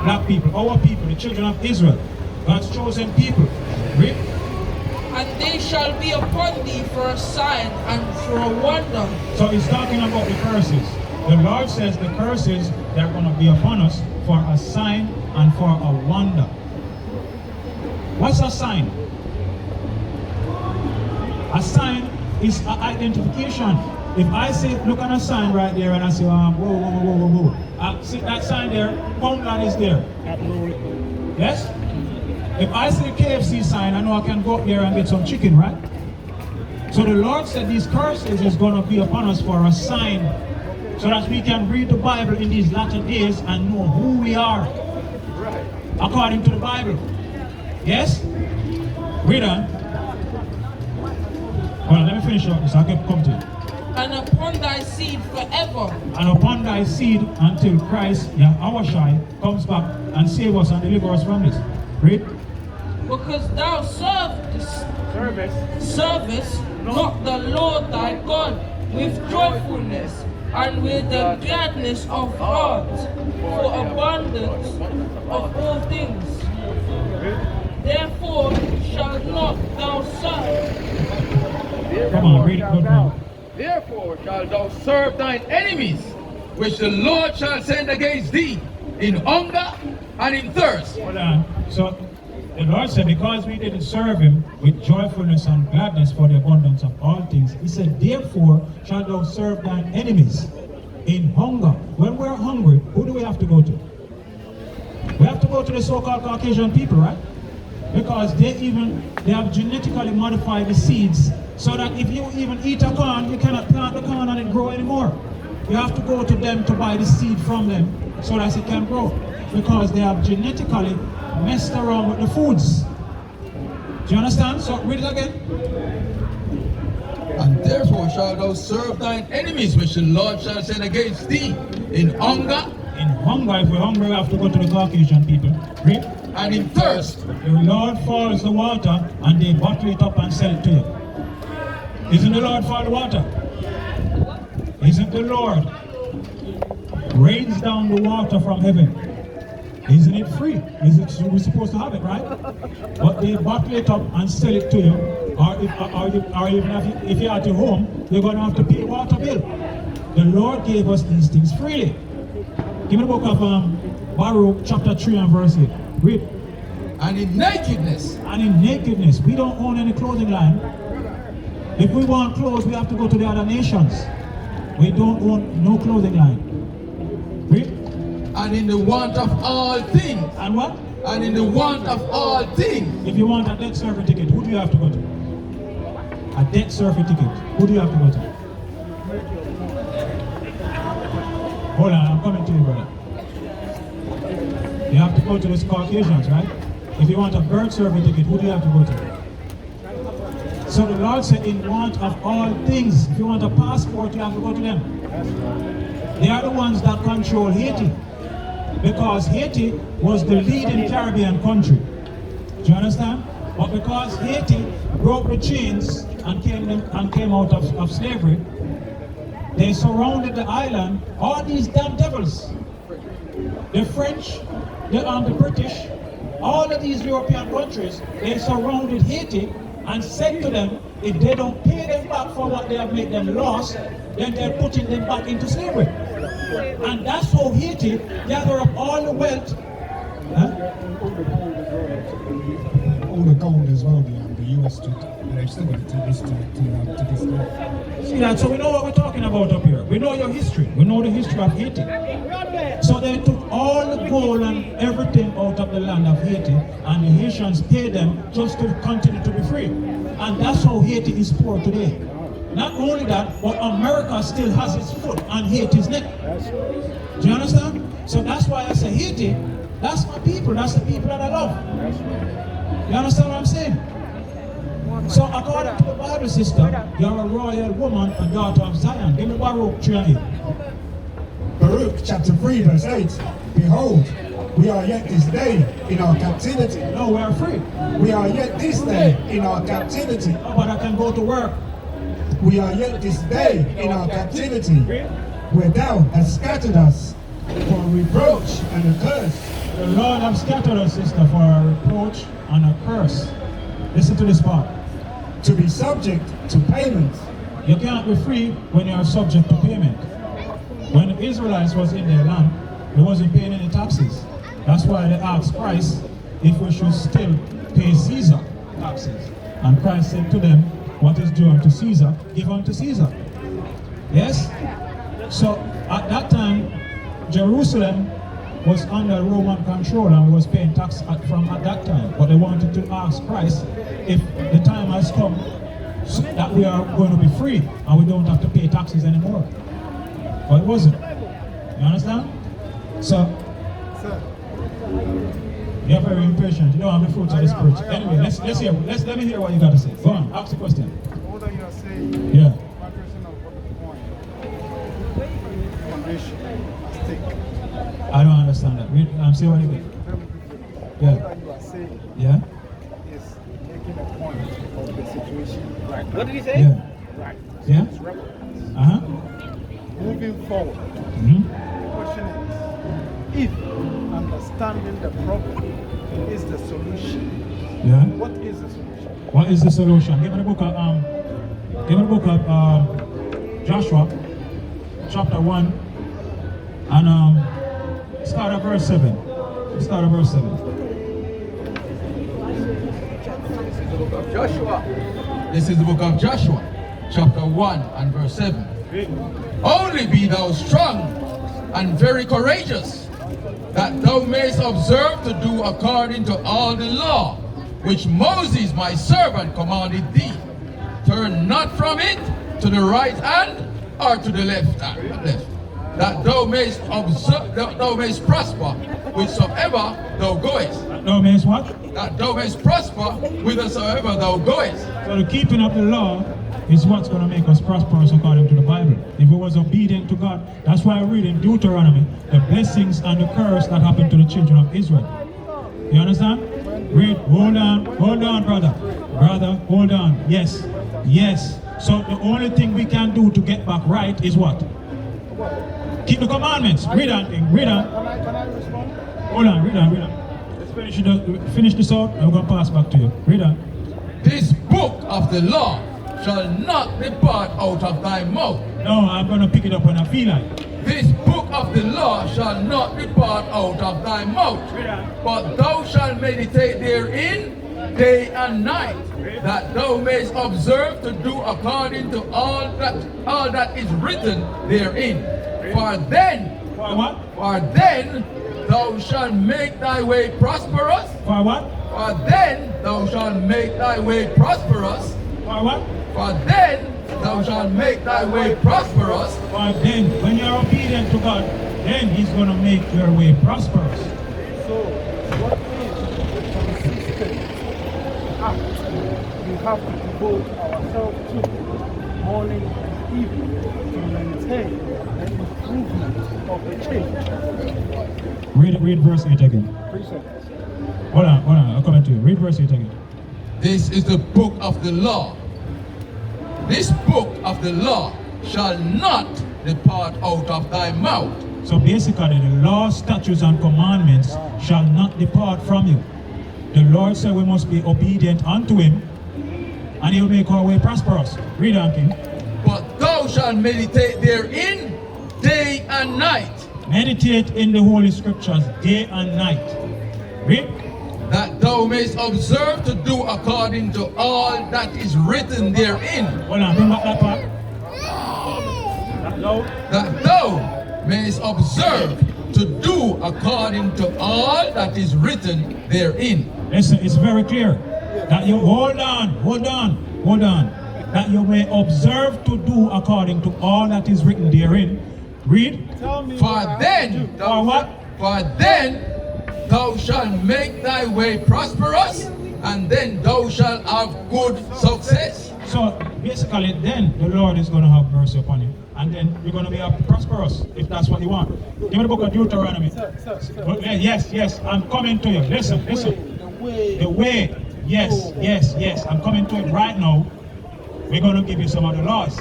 Black people, our people, the children of Israel, God's chosen people. Read. And they shall be upon thee for a sign and for a wonder. So he's talking about the curses. The Lord says the curses, they're going to be upon us for a sign and for a wonder. What's a sign? A sign is an identification. If I say, look at a sign right there and I say, whoa. See that sign there, Poundland is there. Yes? If I see the KFC sign, I know I can go up there and get some chicken, right? So the Lord said these curses is going to be upon us for a sign, so that we can read the Bible in these latter days and know who we are, according to the Bible. Yes? Read on. Hold on, let me finish up this. I'll come to it. And upon thy seed forever. And upon thy seed until Christ, Yahawashi, comes back and save us and deliver us from this. Read. Because thou servest not the Lord thy God with joyfulness and with the gladness of heart for abundance of all things. Therefore shalt not thou serve. Come on, read it good now. Therefore shalt thou serve thine enemies, which the Lord shall send against thee, in hunger and in thirst. Hold on. So the Lord said, because we didn't serve him with joyfulness and gladness for the abundance of all things, he said, therefore shalt thou serve thine enemies in hunger. When we're hungry, who do we have to go to? We have to go to the so-called Caucasian people, right? Because they have genetically modified the seeds so that if you even eat a corn, you cannot plant the corn and it grow anymore. You have to go to them to buy the seed from them so that it can grow, because they have genetically messed around with the foods. Do you understand? So read it again. And therefore shalt thou serve thine enemies, which the Lord shall send against thee, in hunger. In hunger, if we're hungry, we have to go to the Caucasian people. Read. And in thirst. The Lord falls the water and they bottle it up and sell it to you. Isn't the Lord fall the water? Isn't the Lord rains down the water from heaven? Isn't it free? We're supposed to have it, right? But they bottle it up and sell it to you. Or even if you're at your home, you're going to have to pay a water bill. The Lord gave us these things freely. Give me the book of Baruch chapter 3 and verse 8. Read. And in nakedness. And in nakedness. We don't own any clothing line. If we want clothes, we have to go to the other nations. We don't own no clothing line. Read. And in the want of all things. And what? And in the want of all things. If you want a debt survey ticket, who do you have to go to? A debt survey ticket. Who do you have to go to? Hold on, I'm coming to you, brother. You have to go to the Caucasians, right? If you want a birth survey ticket, who do you have to go to? So the Lord said, in want of all things. If you want a passport, you have to go to them. They are the ones that control Haiti, because Haiti was the leading Caribbean country. Do you understand? But because Haiti broke the chains and came out of slavery, they surrounded the island, all these damn devils. The French, the British, all of these European countries, they surrounded Haiti and said to them, if they don't pay them back for what they have made them lost, then they're putting them back into slavery. And that's how Haiti gather up all the wealth. All the gold as well, the US took, and they've still got it to this day. See that? So we know what we're talking about up here. We know your history. We know the history of Haiti. So they took all the gold and everything out of the land of Haiti, and the Haitians paid them just to continue to be free. And that's how Haiti is poor today. Not only that, but America still has its foot on Haiti's neck. Do you understand? So that's why I say Haiti, that's my people, that's the people that I love. You understand what I'm saying? So according to the Bible system, you're a royal woman, a daughter of Zion. Give me Baruch 3:8. Baruch chapter 3 verse 8. Behold, we are yet this day in our captivity. No, we are free. We are yet this day in our captivity. Oh, but I can go to work. We are yet this day in our captivity, where thou hast scattered us for a reproach and a curse. The Lord has scattered us, sister, for a reproach and a curse. Listen to this part. To be subject to payment. You can't be free when you are subject to payment. When the Israelites was in their land, they wasn't paying any taxes. That's why they asked Christ if we should still pay Caesar taxes. And Christ said to them, what is due unto Caesar, give unto Caesar. Yes? So at that time, Jerusalem was under Roman control and was paying tax from at that time. But they wanted to ask Christ if the time has come so that we are going to be free and we don't have to pay taxes anymore. But it wasn't. You understand? So, you're very impatient. You don't have the fruits of the Spirit. Anyway, let me hear what you got to say. Go on, ask the question. All that you are saying, Yeah. my person of what foundation at stake. I don't understand that. I'm saying what you mean. All Yeah. that you are saying Yeah? is making a point of the situation right now. What did he say? Yeah. Right. Yeah? It's relevant. Uh-huh. Moving forward, Mm-hmm. the question is, if understanding the problem is the solution, Yeah? what is the solution? What is the solution? Give me the book of Joshua, chapter 1, and start at verse 7. Start at verse 7. Joshua. This is the book of Joshua, chapter 1 and verse 7. Only be thou strong and very courageous, that thou mayest observe to do according to all the law which Moses my servant commanded thee. Turn not from it to the right hand or to the left hand, that thou mayest observe, that thou mayest prosper whithersoever thou goest. Thou mayest what? That thou mayest prosper whithersoever thou goest. So the keeping of the law is what's going to make us prosperous according to the Bible. If we was obedient to God, that's why I read in Deuteronomy the blessings and the curse that happened to the children of Israel. You understand? Read, hold on, brother. Brother, hold on. Yes, yes. So the only thing we can do to get back right is what? Keep the commandments. Read on, read on. Can I respond? Hold on, read on. Let's finish this out and we're going to pass back to you. Read on. This book of the law shall not depart out of thy mouth. No, I'm going to pick it up when I feel like. This book of the law shall not depart out of thy mouth, but thou shalt meditate therein day and night, that thou mayest observe to do according to all that is written therein. For then thou shalt make thy way prosperous. For what? For then thou shalt make thy way prosperous. For what? For then thou shalt make thy way prosperous. For then, when you're obedient to God, then He's going to make your way prosperous. So, what is the consistent act we have to devote ourselves to morning and evening to maintain the improvement of the change? Read verse 8 again. 3 seconds. Hold on, I'll come to you. Read verse 8 again. This is the book of the law. This book of the law shall not depart out of thy mouth. So basically, the law, statutes, and commandments shall not depart from you. The Lord said we must be obedient unto Him, and he'll make our way prosperous. Read on, King. But thou shalt meditate therein day and night, Meditate in the Holy Scriptures day and night. Read. that thou mayest observe to do according to all that is written therein. Hold on, bring back that part. That thou mayest observe to do according to all that is written therein. Listen, it's very clear that you hold on. That you may observe to do according to all that is written therein. Read. For then, For what? for then thou shalt make thy way prosperous, and then thou shalt have good success. So basically, then the Lord is going to have mercy upon you, and then you're going to be prosperous if that's what you want. Give me the book of Deuteronomy. Yes, I'm coming to you. Listen. The way. Yes. I'm coming to it right now. We're going to give you some of the laws.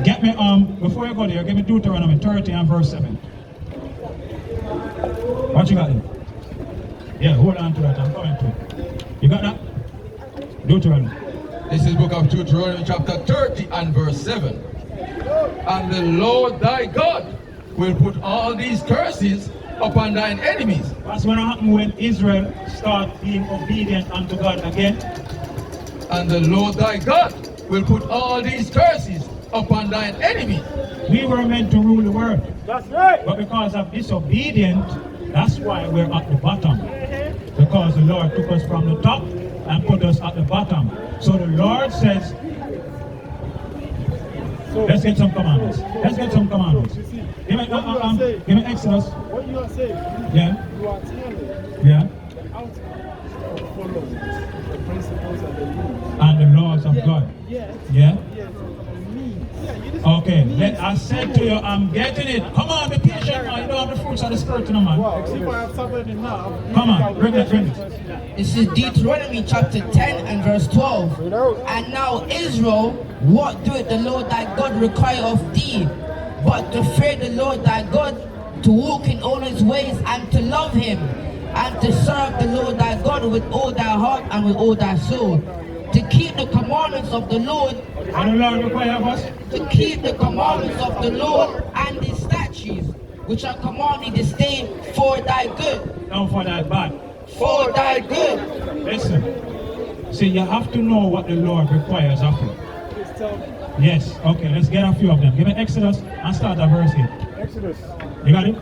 Get me before you go there, give me Deuteronomy 30 and verse 7. What you got there? Yeah, hold on to that. I'm coming to it. You got that? Deuteronomy. This is book of Deuteronomy chapter 30 and verse 7. And the Lord thy God will put all these curses upon thine enemies. What's going to happen when Israel start being obedient unto God again? And the Lord thy God will put all these curses upon thine enemies. We were meant to rule the world. That's right. But because of disobedience, that's why we're at the bottom. Because the Lord took us from the top and put us at the bottom. So the Lord says, let's get some commandments. Give me Exodus. What you are saying, Yeah. you are telling Yeah. the outcome of following the principles and the rules. And the laws of God. Yes. Yeah. Yes. Me. Okay. I said to you, I'm getting it. Come on, be patient, man. You don't have the fruits of the spirit, you know, man. Wow. If I have suffered enough. Come on, bring it. This is Deuteronomy chapter 10 and verse 12. And now Israel, what doeth the Lord thy God require of thee, but to fear the Lord thy God, to walk in all his ways, and to love him, and to serve the Lord thy God with all thy heart and with all thy soul, to keep the commandments of the Lord, And the Lord require of us. to keep the commandments of the Lord and his statutes, which are commanded this day for thy good. Not for that bad. For thy good. Listen. See, you have to know what the Lord requires of you. Yes. Okay, let's get a few of them. Give me Exodus and start at verse 8. Exodus. You got it?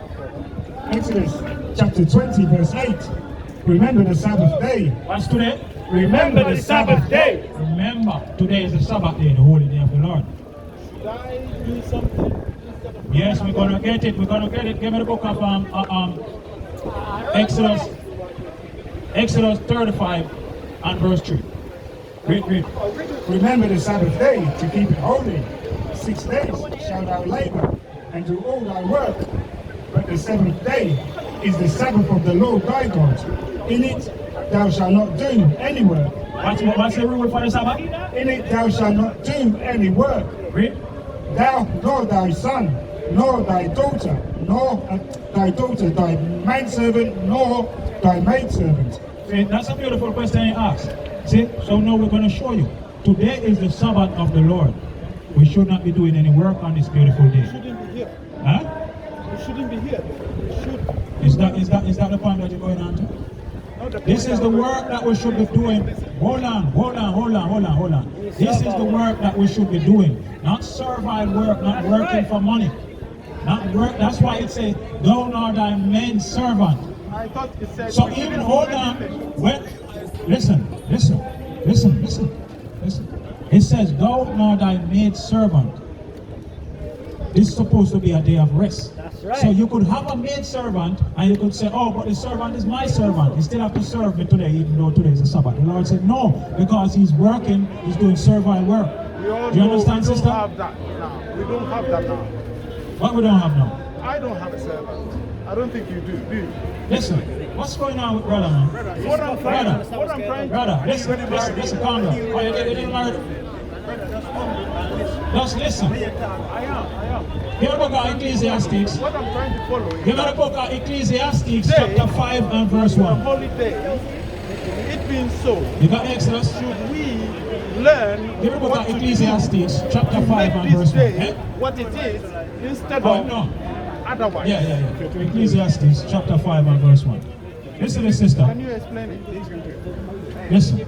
Exodus chapter 20 verse 8. Remember the Sabbath day. What's today? Remember the Sabbath day. Remember, today is the Sabbath day, the holy day of the Lord. Should I do something? Yes, we're gonna get it. Give me the book of Exodus 35 and verse 3. Read. Remember the Sabbath day to keep it holy. 6 days shalt thou labor and do all thy work. But the seventh day is the Sabbath of the Lord thy God. In it thou shalt not do any work. What's the rule for the Sabbath? In it thou shalt not do any work. Read. Thou, nor thy son, nor thy daughter, thy manservant, nor thy maidservant. See, that's a beautiful question you asked. See, so now we're going to show you. Today is the Sabbath of the Lord. We should not be doing any work on this beautiful day. We shouldn't be here. Huh? We shouldn't be here. We should. Is that the point that you're going on to? This is the work that we should be doing. Hold on. This is the work that we should be doing. Not servile work, not working for money. Not work. That's why it says, thou nor thy maid servant. I thought it said. So even hold on. Listen. It says, thou nor thy maid servant. This is supposed to be a day of rest. That's right. So you could have a maid servant and you could say, oh, but the servant is my servant. He still have to serve me today, even though today is a Sabbath. The Lord said, no, because he's working, he's doing servile work. Do you understand, sister? We don't have that now. We don't have that now. What we don't have now? I don't have a servant. I don't think you do you? Listen, what's going on with brother, man? What I'm trying Brother, listen, calm down. Oh, you didn't marry? Just listen. I am. Give me the book of Ecclesiastes. What I'm trying to follow is Give me the book of Ecclesiastes chapter 5 and verse the 1. holy day it being so, You got Exodus? should we learn Give me book what of to do Ecclesiastes, chapter to 5 make and this verse 1. day Eh? what it is instead Oh, of no. otherwise? Yeah. Ecclesiastes, chapter 5 and verse 1. Listen to this, sister. Can you explain it? Listen.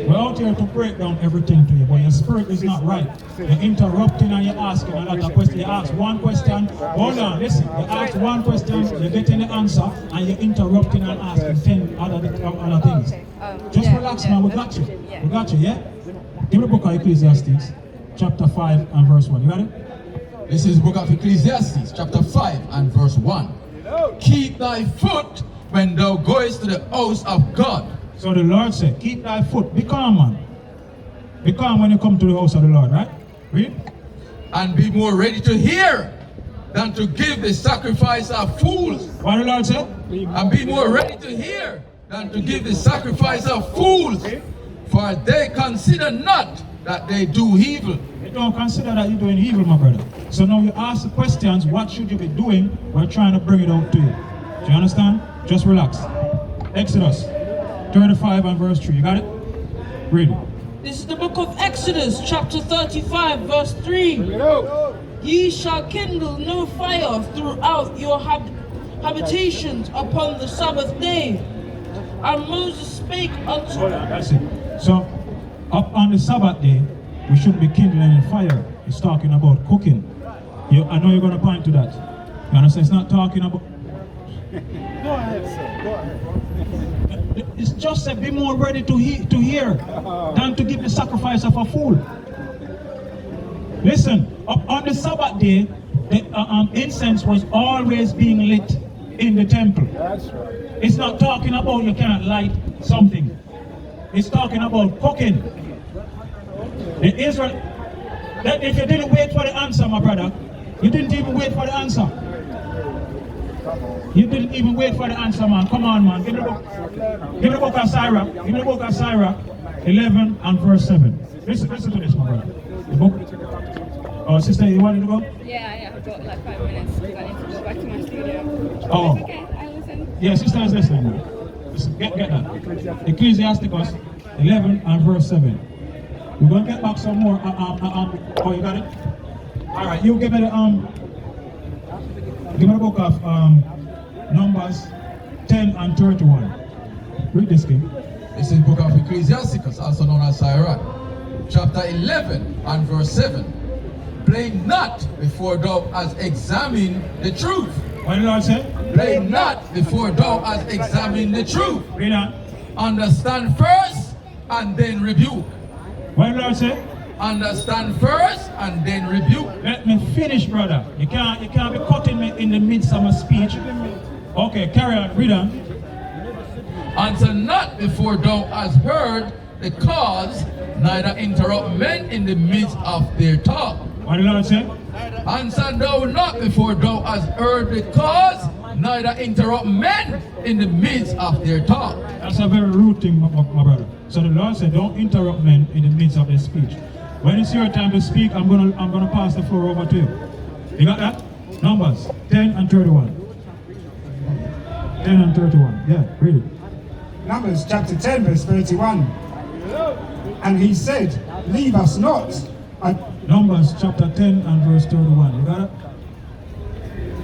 We're out here to break down everything to you, but your spirit is not right. You're interrupting and you're asking a lot of questions. You ask one question, hold on, listen. You ask one question, you're getting the answer, and you're interrupting and asking 10 other things. Just relax, man. We got you. We got you, yeah? Give me the book of Ecclesiastes, chapter 5 and verse 1. You got it? This is the book of Ecclesiastes, chapter 5 and verse 1. Keep thy foot when thou goest to the house of God. So the Lord said, keep thy foot. Be calm, man. Be calm when you come to the house of the Lord, right? Read. And be more ready to hear than to give the sacrifice of fools. What the Lord said? And be more ready to hear than to give the sacrifice of fools. For they consider not that they do evil. You don't consider that you're doing evil, my brother. So now you ask the questions, what should you be doing? We're trying to bring it out to you. Do you understand? Just relax. Exodus 35 and verse 3. You got it? Read it. This is the book of Exodus, chapter 35, verse 3. Ye shall kindle no fire throughout your habitations upon the Sabbath day. And Moses spake unto That's it. So, up on the Sabbath day, we should be kindling a fire. It's talking about cooking. I know you're going to point to that. You understand? It's not talking about... Go ahead, sir. Go ahead. It's just said, be more ready to hear than to give the sacrifice of a fool. Listen, up on the Sabbath day, the incense was always being lit in the temple. That's right. It's not talking about you cannot light something. It's talking about cooking. The Israel, that if you didn't wait for the answer, my brother, you didn't even wait for the answer. You didn't even wait for the answer, man. Come on, man. Give me the book of Sirach. Give me the book of Sirach 11 and verse 7. Listen to this, my brother. The book. Oh, sister, you wanted to go? Yeah, I've got like 5 minutes because I need to go back to my studio. Oh. Okay, I listen. Yeah, sister is listening, man. Listen, get that. Ecclesiasticus 11 and verse 7. We're going to get back some more. Oh, you got it? All right, you give me the book of Numbers 10 and 31. Read this, King. This is the book of Ecclesiasticus, also known as Sirach, chapter 11 and verse 7. Blame not before thou hast examined the truth. What did the Lord say? Blame not before thou hast examined the truth. Read on. Understand first and then rebuke. What did the Lord say? Understand first and then rebuke. Let me finish, brother. You can't be cutting me in the midst of my speech. Okay, carry on. Read on. Answer not before thou hast heard the cause, neither interrupt men in the midst of their talk. What did the Lord say? Answer thou not before thou hast heard the cause, neither interrupt men in the midst of their talk. That's a very rude thing, my brother. So the Lord said, don't interrupt men in the midst of their speech. When it's your time to speak, I'm gonna pass the floor over to you. You got that? Numbers 10 and 31. 10 and 31. Yeah, read it. Numbers chapter 10 verse 31. And he said, leave us not. Numbers chapter 10 and verse 31. You got it?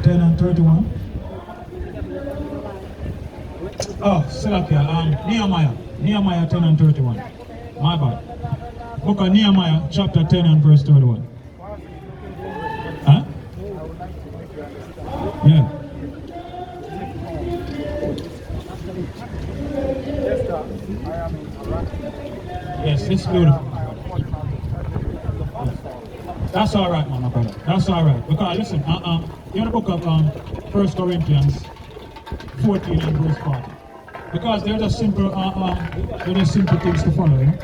10 and 31. Oh, Salakia, Nehemiah 10 and 31. My bad. Book of Nehemiah chapter 10 and verse 31. Huh? Yeah. Yes, it's beautiful. That's all right, my brother. That's all right. Because listen, in the book of 1 Corinthians 14 and verse 40. Because there's a simple things to follow. You know?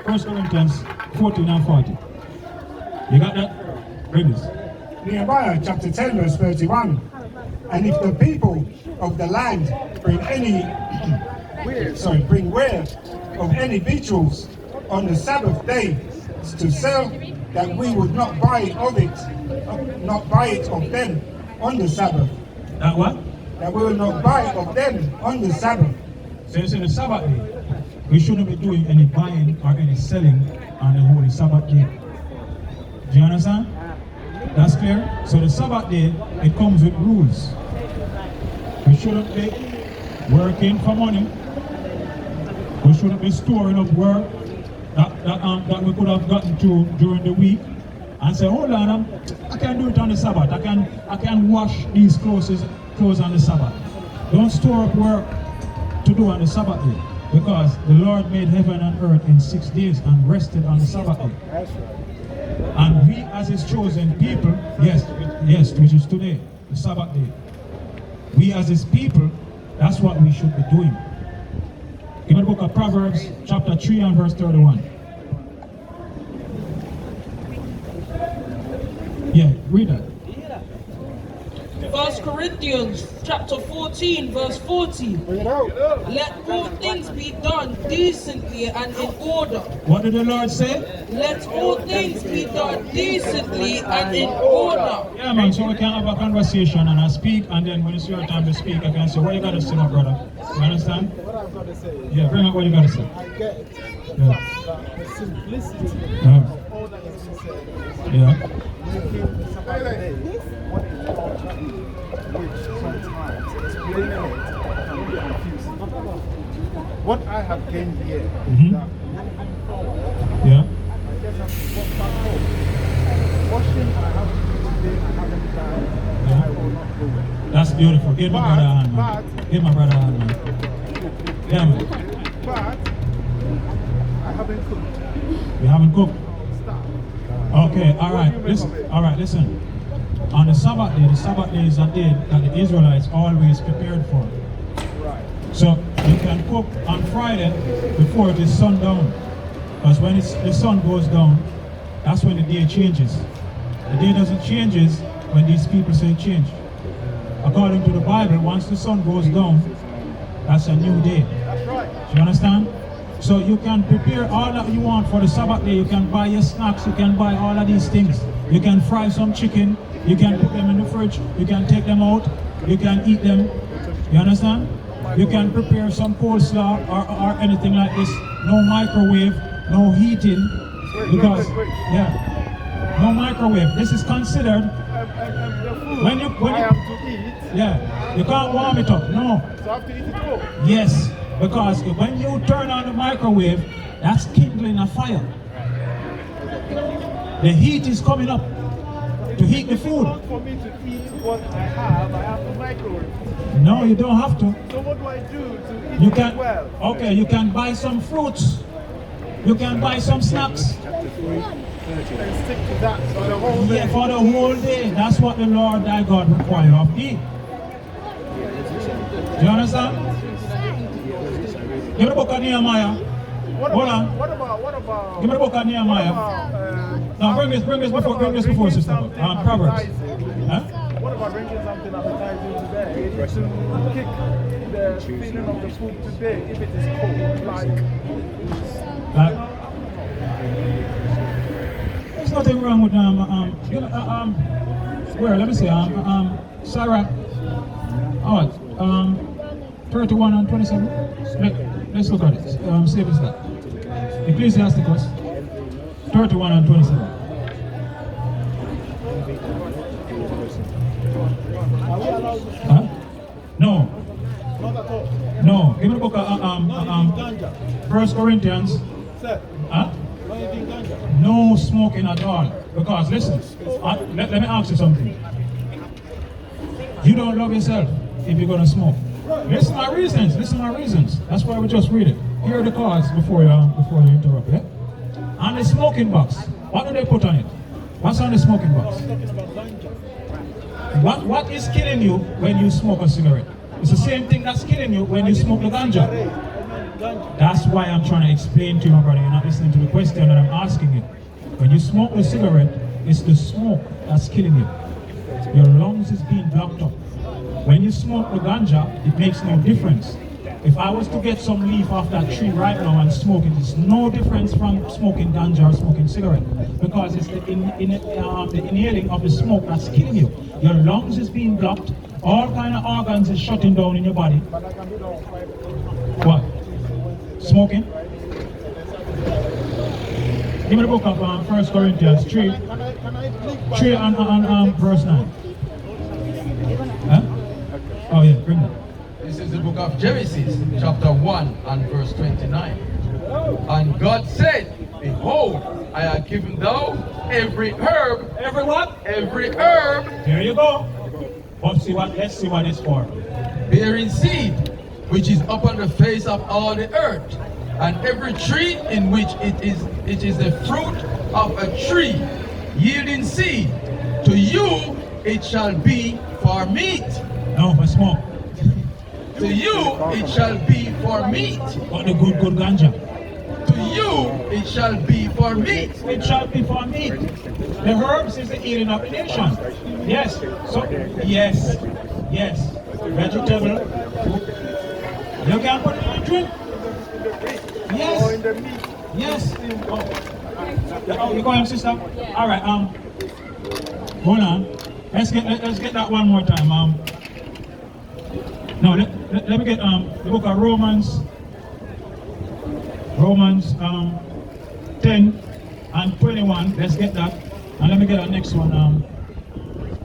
1 Corinthians 14 and 40. You got that? Read this. Nehemiah chapter 10 verse 31. And if the people of the land bring ware of any victuals on the Sabbath day to sell, that we would not buy it of them on the Sabbath. That what? That we will not buy it of them on the Sabbath. So it's in the Sabbath day. we shouldn't be doing any buying or any selling on the Holy Sabbath day. Do you understand? That's clear? So the Sabbath day, it comes with rules. We shouldn't be working for money. We shouldn't be storing up work that we could have gotten to during the week and say, hold on, I can do it on the Sabbath. I can wash these clothes on the Sabbath. Don't store up work to do on the Sabbath day, because the Lord made heaven and earth in 6 days and rested on the Sabbath day. And we as his chosen people, yes, which is today, the Sabbath day. We as his people, that's what we should be doing. Give me the book of Proverbs, chapter 3 and verse 31. Yeah, read that. 1 Corinthians chapter 14 verse 40. Let all things be done decently and in order. What did the Lord say? Let all things be done decently and in order. Yeah, man, so we can have a conversation and I speak, and then when it's your time to speak, I can say, what you got to say, my brother? You understand? What I've got to say is, Yeah, bring up what you got to say. I get it. Yeah. The simplicity Yeah. of all that is said is Yeah. making the Sabbath day what it ought to be, which sometimes explaining it can be confusing. What I have gained here is that moving forward, Yeah. I guess I have to walk back home. Washing I have to do today, I haven't done, I will not go with. That's beautiful. Give my brother a hand, man. Give my brother a hand, man. Yeah, man. But I haven't cooked. You haven't cooked? Stop. Okay, all right. Listen. On the Sabbath day is a day that the Israelites always prepared for. Right. So you can cook on Friday before it is sundown. Because when the sun goes down, that's when the day changes. The day doesn't change when these people say change. According to the Bible, once the sun goes down, that's a new day. That's right. Do you understand? So you can prepare all that you want for the Sabbath day. You can buy your snacks, you can buy all of these things. You can fry some chicken, you can put them in the fridge, you can take them out, you can eat them. You understand? You can prepare some coleslaw or anything like this. No microwave, no heating, because yeah, no microwave. This is considered The food when you I have to eat, yeah, you can't warm it up. No. so I have to eat it cold. Yes, because when you turn on the microwave, that's kindling a fire. The heat is coming up to heat the food. For me to eat what I have to microwave. No, you don't have to. So what do I do to eat You it can, well? okay, you can buy some fruits. You can buy some snacks. And stick to that for the whole day. Yeah, for the whole day. That's what the Lord thy God requires of thee. Do you understand? Give me the book of Nehemiah. Hold on. What about Give me the book of Nehemiah. Now bring this before sister. Proverbs. Huh? What about bringing something appetizing today? To kick the feeling of the food today if it is cold, There's nothing wrong with let me see, Sarah. Oh, 31 and 27. Let's look at it. Save us that. Ecclesiasticus 31 and 27. Huh? No. No. Give me the book of 1 Corinthians. Huh? No smoking at all. Because listen, let me ask you something. You don't love yourself if you're gonna smoke. Listen to my reasons. That's why we just read it. Here are the cards before you interrupt. Yeah? On the smoking box, what do they put on it? What's on the smoking box? What is killing you when you smoke a cigarette? It's the same thing that's killing you when you smoke the ganja. That's why I'm trying to explain to you, my brother. You're not listening to the question that I'm asking you. When you smoke the cigarette, it's the smoke that's killing you. Your lungs is being blocked up. When you smoke the ganja, it makes no difference. If I was to get some leaf off that tree right now and smoke it, it's no difference from smoking ganja or smoking cigarette, because it's the inhaling of the smoke that's killing you. Your lungs is being blocked. All kind of organs is shutting down in your body. What? Smoking? Give me the book of 1 Corinthians 3. 3 and verse 9. Huh? Oh yeah, bring that. This is the book of Genesis, chapter 1 and verse 29. And God said, behold, I have given thou every herb. Every what? Every herb. There you go. Let's see what it's for. Bearing seed, which is upon the face of all the earth, and every tree in which it is the fruit of a tree, yielding seed. To you it shall be for meat. No, for smoke. To you it shall be for meat. Got the good ganja. To you it shall be for meat. It shall be for meat. The herbs is the healing of the nation. Yes. So yes. Vegetable. You can put it in a drink. Yes. Or in the meat. Yes. Oh, you going, sister? All right. Hold on. Let's get that one more time. No, let me get the book of Romans 10 and 21. Let's get that. And let me get the next one.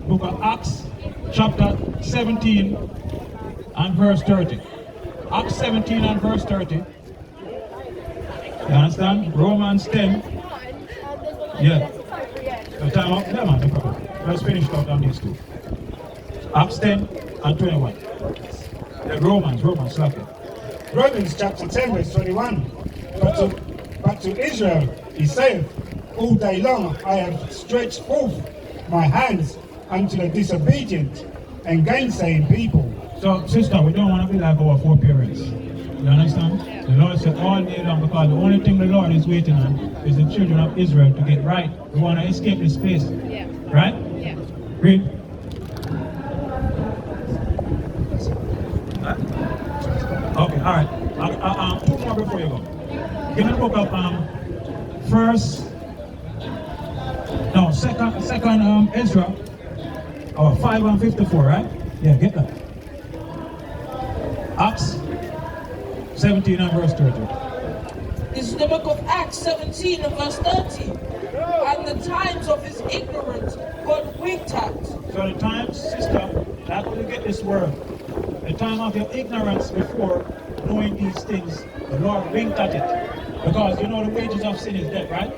Book of Acts, chapter 17 and verse 30. Acts 17 and verse 30. You understand? Romans 10. Yeah. The time up. Yeah, man, no problem. Let's finish out on these two. Acts 10 and 21. Romans, slap it. Romans chapter 10 verse 21. But to Israel he saith, all day long I have stretched forth my hands unto the disobedient and gainsaying people. So, sister, we don't want to be like our foreparents. You understand? The Lord said all day long, because the only thing the Lord is waiting on is the children of Israel to get right. We want to escape this place. Yeah. Right? Yeah. Read. Okay, all right. Two more before you go. Give me the book of second Ezra, 5 and 54, right? Yeah, get that. Acts 17 and verse 30. This is the book of Acts 17 and verse 30. And the times of his ignorance God winked at. So the times, sister, that's where you get this word. The time of your ignorance before knowing these things, the Lord winked at it. Because you know the wages of sin is death, right?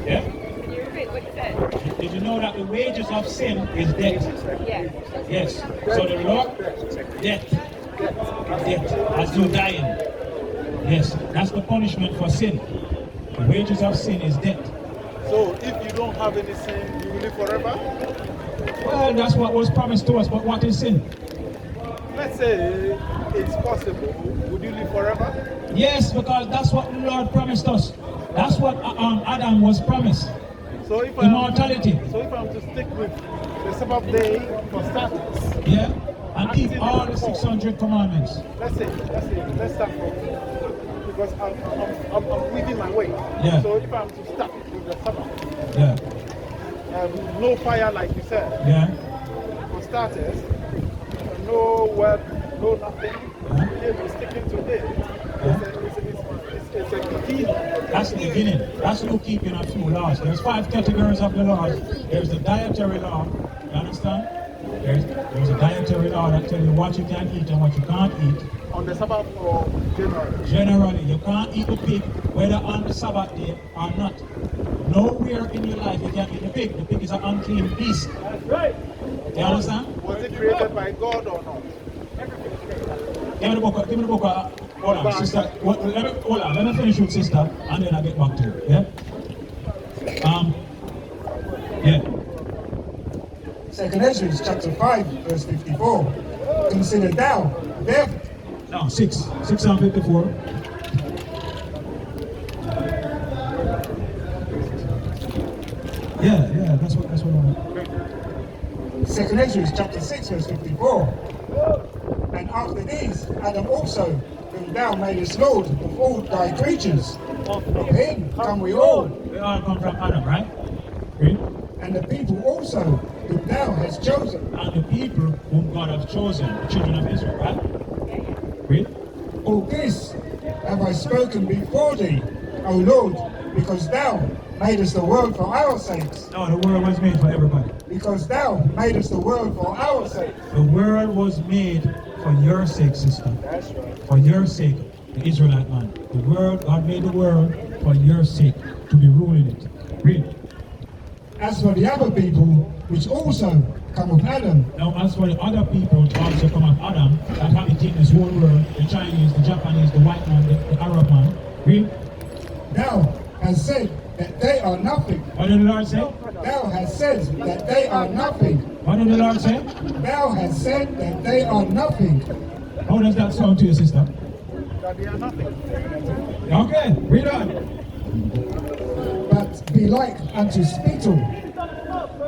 Yeah? Can you repeat what you said? Did you know that the wages of sin is death? Yeah. Yes. So the Lord, death, as you dying. Yes, that's the punishment for sin. The wages of sin is death. So if you don't have any sin, you will live forever? Well, that's what was promised to us, but what is sin? Let's say it's possible. Would you live forever? Yes, because that's what the Lord promised us. That's what Adam was promised. So if Immortality. So if I'm to stick with the Sabbath day for starters. Yeah, and keep all the 600 commandments. Let's start from, because I'm within my way. Yeah. So if I'm to start with the Sabbath, Yeah, no fire like you said, yeah, for starters, no work, no nothing, yeah. if we're sticking to this, it's a beginning. That's the beginning. That's you keeping a few laws. There's 5 categories of the laws. There's the dietary law. You understand? There's a dietary law that tells you what you can eat and what you can't eat. On the Sabbath or generally? Generally, you can't eat the pig, whether on the Sabbath day or not. Nowhere in your life you can eat the pig. The pig is an unclean beast. That's right. You understand? Was it created by God or not? Give me the book. Hold on, sister. Let me finish with sister, and then I'll get back to you. Yeah. Yeah. Second Ezra chapter 5 verse 54. Consider thou, therefore. No, 6 and 54. Yeah, that's what I want. Second Ezra chapter 6 verse 54. And after these, Adam also, whom thou madest Lord of all thy creatures, of him come we all. We all come from Adam, right? Read. And the people also, whom thou hast chosen. And the people whom God has chosen, the children of Israel, right? Read. All this have I spoken before thee, O Lord, Because thou madest the world for our sakes. No, the world was made for everybody. Because thou madest the world for our sakes. The world was made for your sake, sister. That's right. For your sake, the Israelite man. The world, God made the world for your sake, to be ruling it. Read. As for the other people, which also come of Adam, Now, as for the other people also come of Adam, that habit this whole world, the Chinese, the Japanese, the white man, the Arab man. Read. thou hast said that they are nothing. What did the Lord say? Thou hast said that they are nothing. What did the Lord say? Thou hast said that they are nothing. How does that sound to you, sister? That they are nothing. Okay, read on. But be like unto spittle.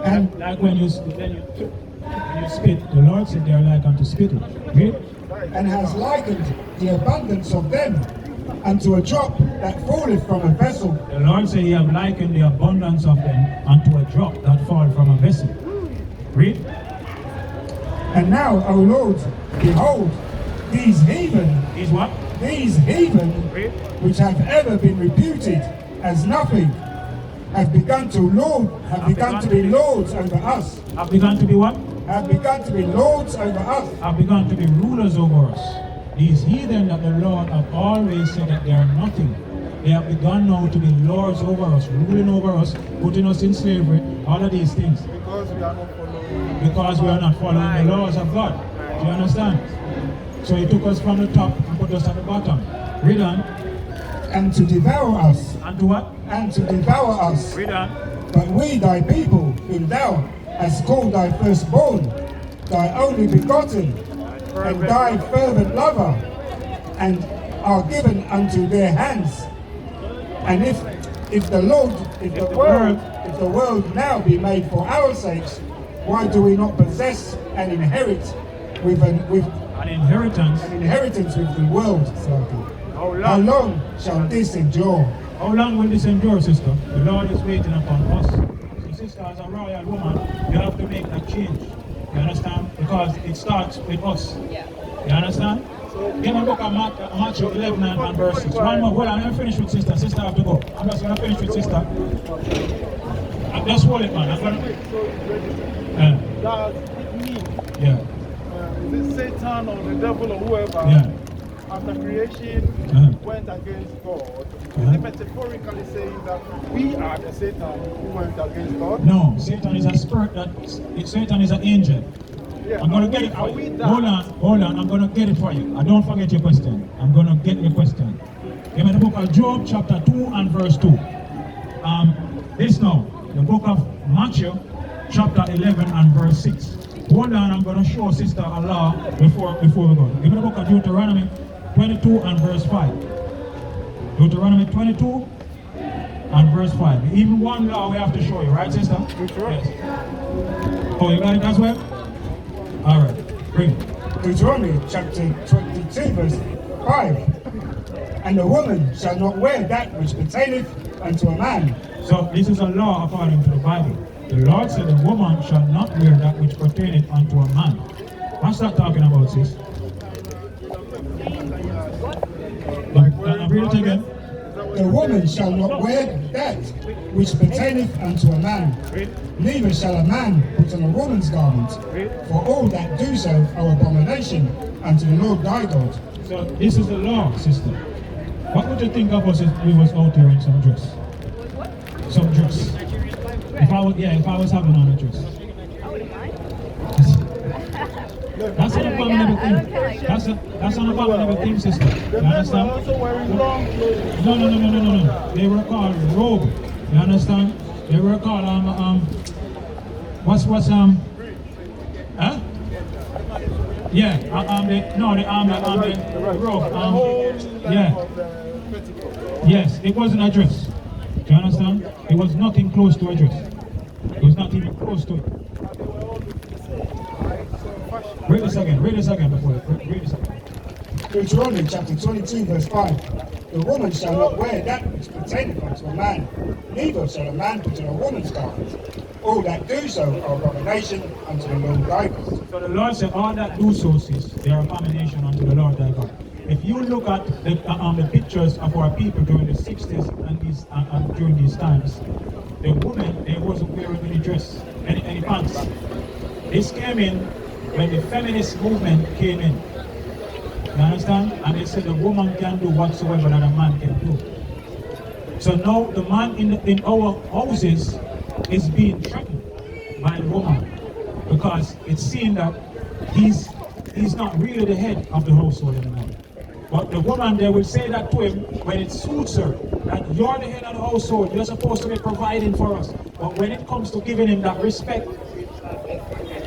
And Like when you spit, the Lord said they are like unto spittle. Read. and has likened the abundance of them unto a drop that falleth from a vessel. The Lord said he have likened the abundance of them unto a drop that fall from a vessel. Read. And now, O Lord, behold, these heathen, Is what? these heathen, which have ever been reputed as nothing, have begun to be lords over us. Have begun to be what? Have begun to be lords over us. Have begun to be rulers over us. These heathen that the Lord have always said that they are nothing. They have begun now to be lords over us, ruling over us, putting us in slavery, all of these things. Because we are not following. Because we are not following the laws of God. Do you understand? So he took us from the top and put us at the bottom. Read on. And to devour us. And to what? And to devour us. Read on. But we, thy people, whom thou hast called thy firstborn, thy only begotten, and thy fervent lover, and are given unto their hands. And if the world now be made for our sakes, why do we not possess and inherit with An inheritance. with the world? How long shall this endure? How long will this endure, sister? The Lord is waiting upon us. So, sister, as a royal woman, you have to make that change. You understand? Because it starts with us. You understand? Give a book of Matthew 11 and verse 6. One more. Hold on, I'm finished with sister. Sister, I have to go. I'm just going to finish with sister. Just hold it, man. I'm going Does it mean Yeah. is it Satan or the devil or whoever Yeah. after creation went against God? Is it metaphorically saying that we are the Satan who went against God? No, Satan is a spirit Satan is an angel. Yeah. I'm going to get it Are for we you. that? Hold on, I'm going to get it for you. I don't forget your question. I'm going to get your question. Give me the book of Job chapter 2 and verse 2. This now, the book of Matthew chapter 11 and verse 6. Hold on, I'm going to show Sister Allah before we go. Give me the book of Deuteronomy 22 and verse 5. Deuteronomy 22 and verse 5. Even one law we have to show you, right, sister? Yes. Oh, you got it as well? All right, bring it. Deuteronomy chapter 22 verse 5. And the woman shall not wear that which pertaineth unto a man. So this is a law according to the Bible. The Lord said the woman shall not wear that which pertaineth unto a man. What's that talking about, sis? Read it again. The woman shall not wear that which pertaineth unto a man. Neither shall a man put on a woman's garment. For all that do so are abomination unto the Lord thy God. So this is the law, sister. What would you think of us if we was out there in some dress? Some dress. If I was having on a dress. That's an abominable thing. That's an abominable thing, sister. You understand? Also wearing long clothes. No. They were called robe. You understand? They were called huh? Yeah, the robe. Yeah. Yes, it wasn't a dress. Do you understand? It was nothing close to a dress. It was not even close to it. Read this again before read this again. Deuteronomy chapter 22 verse 5. The woman shall not wear that which pertaineth unto a man, neither shall a man put on a woman's garment. All that do so are abomination unto the Lord thy God. So the Lord said, all that do so, sis, they are abomination unto the Lord thy God. If you look at the pictures of our people during the 60s and during these times, the woman, they wasn't wearing any dress, any pants. This came in when the feminist movement came in. You understand? And they said the woman can do whatsoever that a man can do. So now the man in our houses is being threatened by the woman because it's seen that he's not really the head of the household anymore. But the woman, they will say that to him when it suits her, that you're the head of the household, you're supposed to be providing for us. But when it comes to giving him that respect,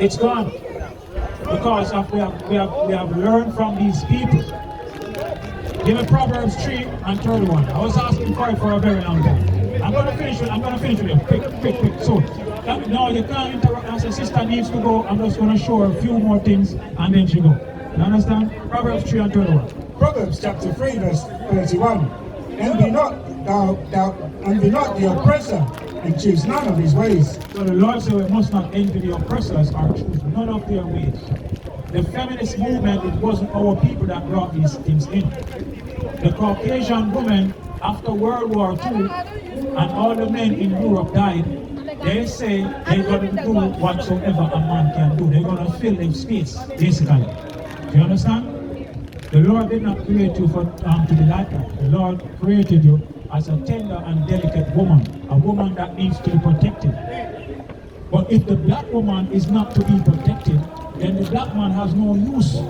it's gone. Because we have learned from these people. Give me Proverbs 3:31. I was asking for it for a very long time. I'm gonna finish with you. Quick. So no, you can't interrupt and say sister needs to go. I'm just gonna show her a few more things and then she go. You understand? Proverbs 3:31. Proverbs chapter 3 verse 31. Envy not the oppressor, and choose none of his ways. So the Lord said we must not envy the oppressors or choose none of their ways. The feminist movement, it wasn't our people that brought these things in. The Caucasian women, after World War II, and all the men in Europe died, they say they're going to do whatsoever a man can do. They're going to fill in space, basically. Do you understand? The Lord did not create you to be like that. The Lord created you as a tender and delicate woman, a woman that needs to be protected. But if the black woman is not to be protected, then the black man has no use.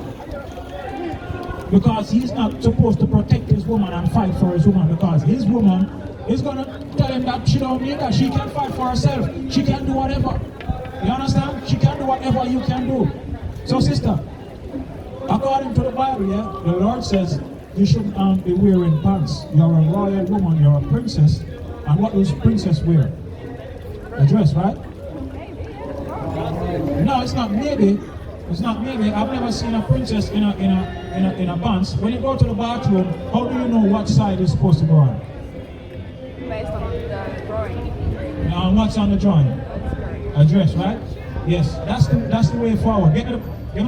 Because he's not supposed to protect his woman and fight for his woman, because his woman is going to tell him that she don't need that. She can fight for herself. She can do whatever. You understand? She can do whatever you can do. So sister, according to the Bible, the Lord says you shouldn't be wearing pants. You're a royal woman, you're a princess. And what does princess wear? A dress, right? No, it's not maybe. It's not maybe. I've never seen a princess in a pants. When you go to the bathroom, how do you know what side is supposed to go on? Based on the drawing. Now, what's on the drawing? A dress, right? Yes, that's the way forward. Get the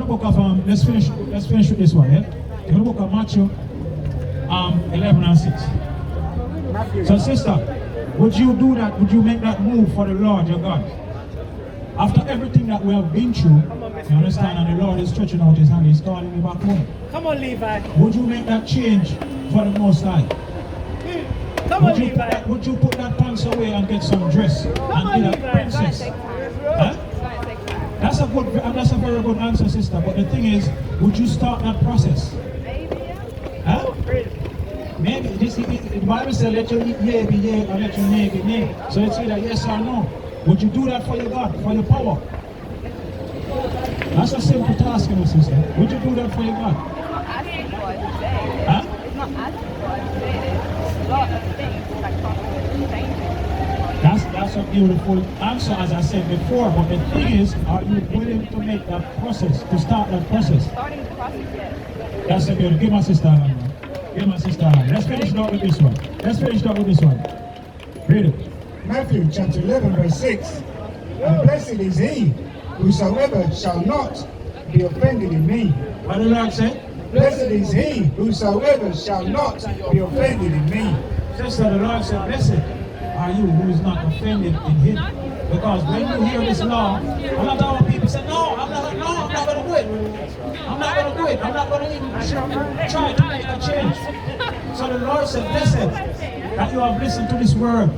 book of let's finish with this one, yeah? Get the book of Matthew 11 and 6. So sister, would you do that? Would you make that move for the Lord your God? After everything that we have been through, you understand, and the Lord is stretching out his hand, he's calling me back home. Come on, Levi. Would you make that change for the Most High? Come on, Levi. Would you put that pants away and get some dress and be that princess? Huh? That's a very good answer, sister. But the thing is, would you start that process? Huh? Maybe. The Bible says, let your yea be yea and let your nay be nay. So it's either yes or no. Would you do that for your God, for your power? That's a simple task, sister. Would you do that for your God? Huh? It's not asking for us to say this. A lot of things that come changing. That's a beautiful answer, as I said before. But the thing is, are you willing to make that process, to start that process? Starting the process, yes. That's a beautiful. Give my sister a hand, man. Give my sister a hand. Let's finish it up with this one. Read it. Matthew chapter 11 verse 6. And blessed is he whosoever shall not be offended in me. What did the Lord say? Blessed is he whosoever shall not be offended in me. Sister, the Lord said, blessed are you who is not offended in him. Because when you hear this law, a lot of our people say, no, I'm not going to do it. I'm not going to do it. I'm not going to even try to make a change. So the Lord said, blessed that you have listened to this word.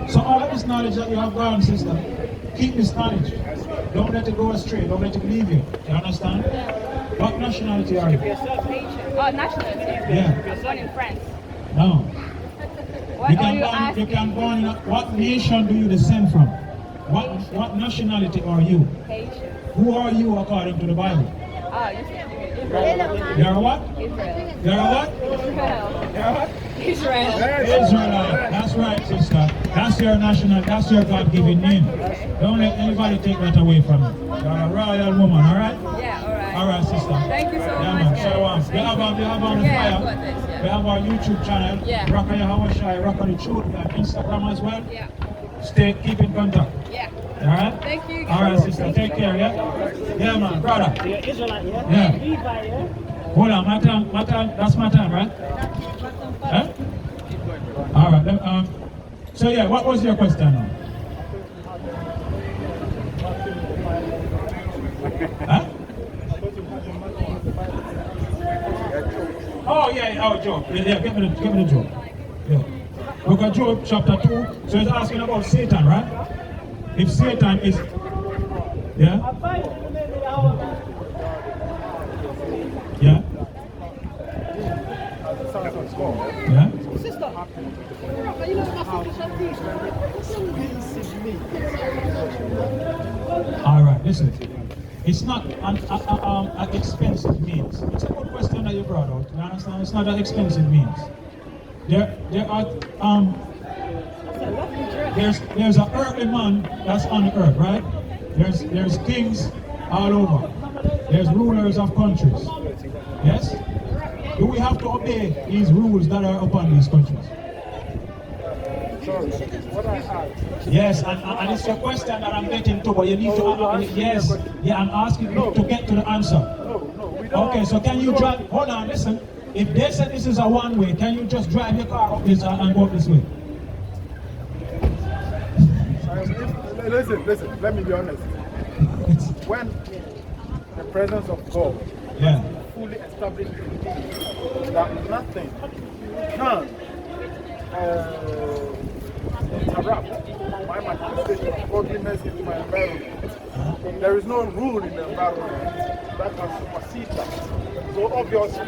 So all of this knowledge that you have gone, sister, keep this knowledge. Don't let it go astray. Don't let it leave you. You understand? What nationality are you? Oh, nationality? Yeah. I'm born in France. No. What are you asking? You can born in what nation do you descend from? What nationality are you? Haitian. Who are you according to the Bible? Oh, you said Israel. You're a what? Israel. You're a what? Israel. You're a what? Israel. Israelite. That's right, sister. That's your national, that's your God-given name. Don't let anybody take that away from you. You're a royal woman, alright? Yeah, alright. Alright, sister. Thank you so Yeah, much. man. So, we have on the Yeah, fire. I've got this, yeah. We have our YouTube channel. Yeah. Rock Yahawashi, Rock the Truth. We have Instagram as well. Yeah. Keep in contact. Yeah. Alright? Thank you. Alright, sister. Take care, yeah? Yeah, man. Brother. You're Israelite, yeah? Yeah. Levi, yeah? Hold on, my time, that's my time, right? Huh? All right, so yeah, what was your question now? Huh? Oh yeah, oh Job. Yeah, give me the Job. Yeah. Look at Job chapter 2. So he's asking about Satan, right? If Satan is yeah? Yeah? Yeah? Alright, listen. It's not an expensive means. It's a good question that you brought out. You understand? It's not an expensive means. There are there's an earthly man that's on the earth, right? There's kings all over. There's rulers of countries. Yes? Do we have to obey these rules that are upon these countries? Yes, and it's a question that I'm getting to, but you need to yes, yeah, I'm asking you to get to the answer. Okay, so can you drive? Hold on, listen. If they said this is a one-way, can you just drive your car up this and go this way? Listen, let me be honest. When the presence of God fully established that nothing can interrupt my manifestation of godliness in my environment, there is no rule in the environment that can supersede that. So obviously,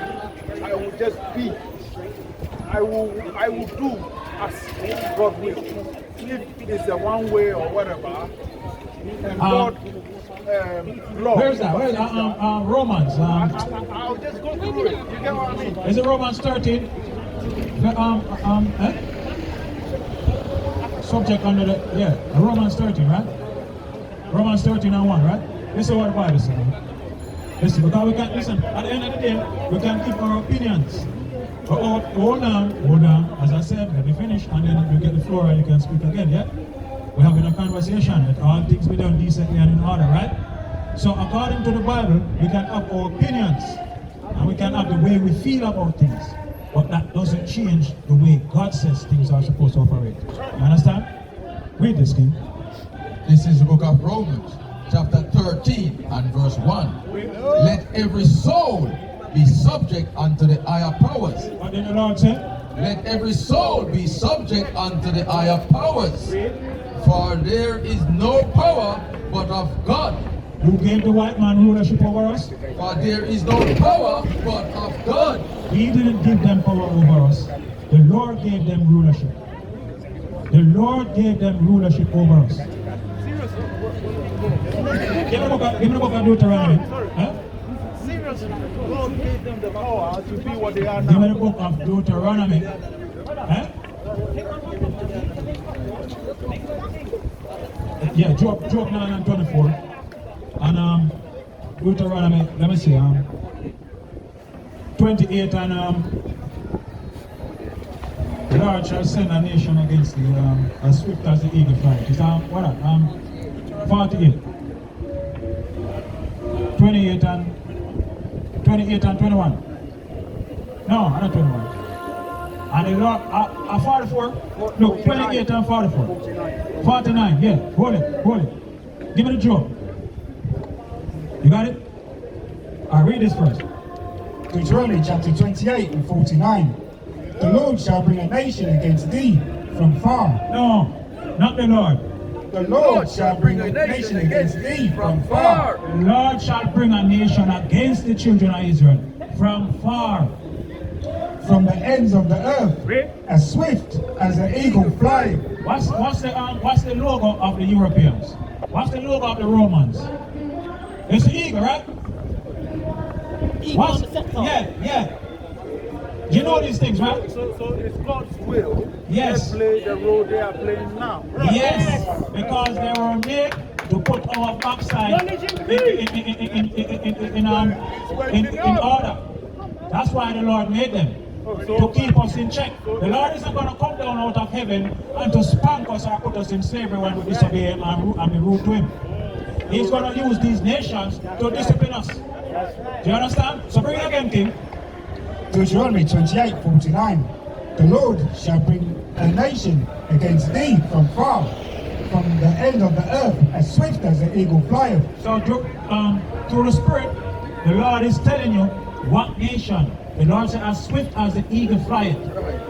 I will just be. I will do as God will. If it's a one way or whatever, and God, Lord. Where's that? Where's Romans? I'll just go through it. You get what I mean? Is it Romans 13? Subject under the Romans 13, right? Romans 13 and 1, right? Listen what the Bible says. Listen, because we can listen. At the end of the day, we can keep our opinions. But hold on. As I said, let me finish, and then you get the floor and you can speak again. Yeah, we're having a conversation that all things be done decently and in order, right? So according to the Bible, we can have our opinions, and we can have the way we feel about things. But that doesn't change the way God says things are supposed to operate. You understand? Read this, King. This is the book of Romans, chapter 13 and verse 1. Let every soul be subject unto the higher powers. What did the Lord say? Let every soul be subject unto the higher powers. For there is no power but of God. Who gave the white man rulership over us? For there is no power but of God. He didn't give them power over us. The Lord gave them rulership. The Lord gave them rulership over us. Give me the book of Deuteronomy. Huh? Seriously, God gave them the power to be what they are now. Give me the book of Deuteronomy. Huh? Yeah, Job 9 and 24. And Deuteronomy, let me see, 28 and the Lord shall send a nation against thee, as swift as the eagle flight. It's 48. 28 and 21. No, not 21. And the Lord, 44. Look, 28 and 44. 49, yeah. Hold it. Give me the Job. You got it? I'll read this first. Deuteronomy chapter 28 and 49. The Lord shall bring a nation against thee from far. No, not the Lord. The Lord shall bring a nation against thee from far. The Lord shall bring a nation against the children of Israel from far. From the ends of the earth, as swift as an eagle flying. What's the logo of the Europeans? What's the logo of the Romans? It's the eagle, right? Yeah. You know these things, right? So it's God's will. Yes. They play the role they are playing now. Right. Yes, because they were made to put our backside in order. That's why the Lord made them. To keep us in check. The Lord isn't going to come down out of heaven and to spank us or put us in slavery when we disobey Him and be rude to Him. He's going to use these nations to discipline us. Do you understand? So bring it again, King. Deuteronomy 28:49. The Lord shall bring a nation against thee from far, from the end of the earth, as swift as the eagle flieth. So through the Spirit, the Lord is telling you what nation. The Lord said, as swift as the eagle flieth.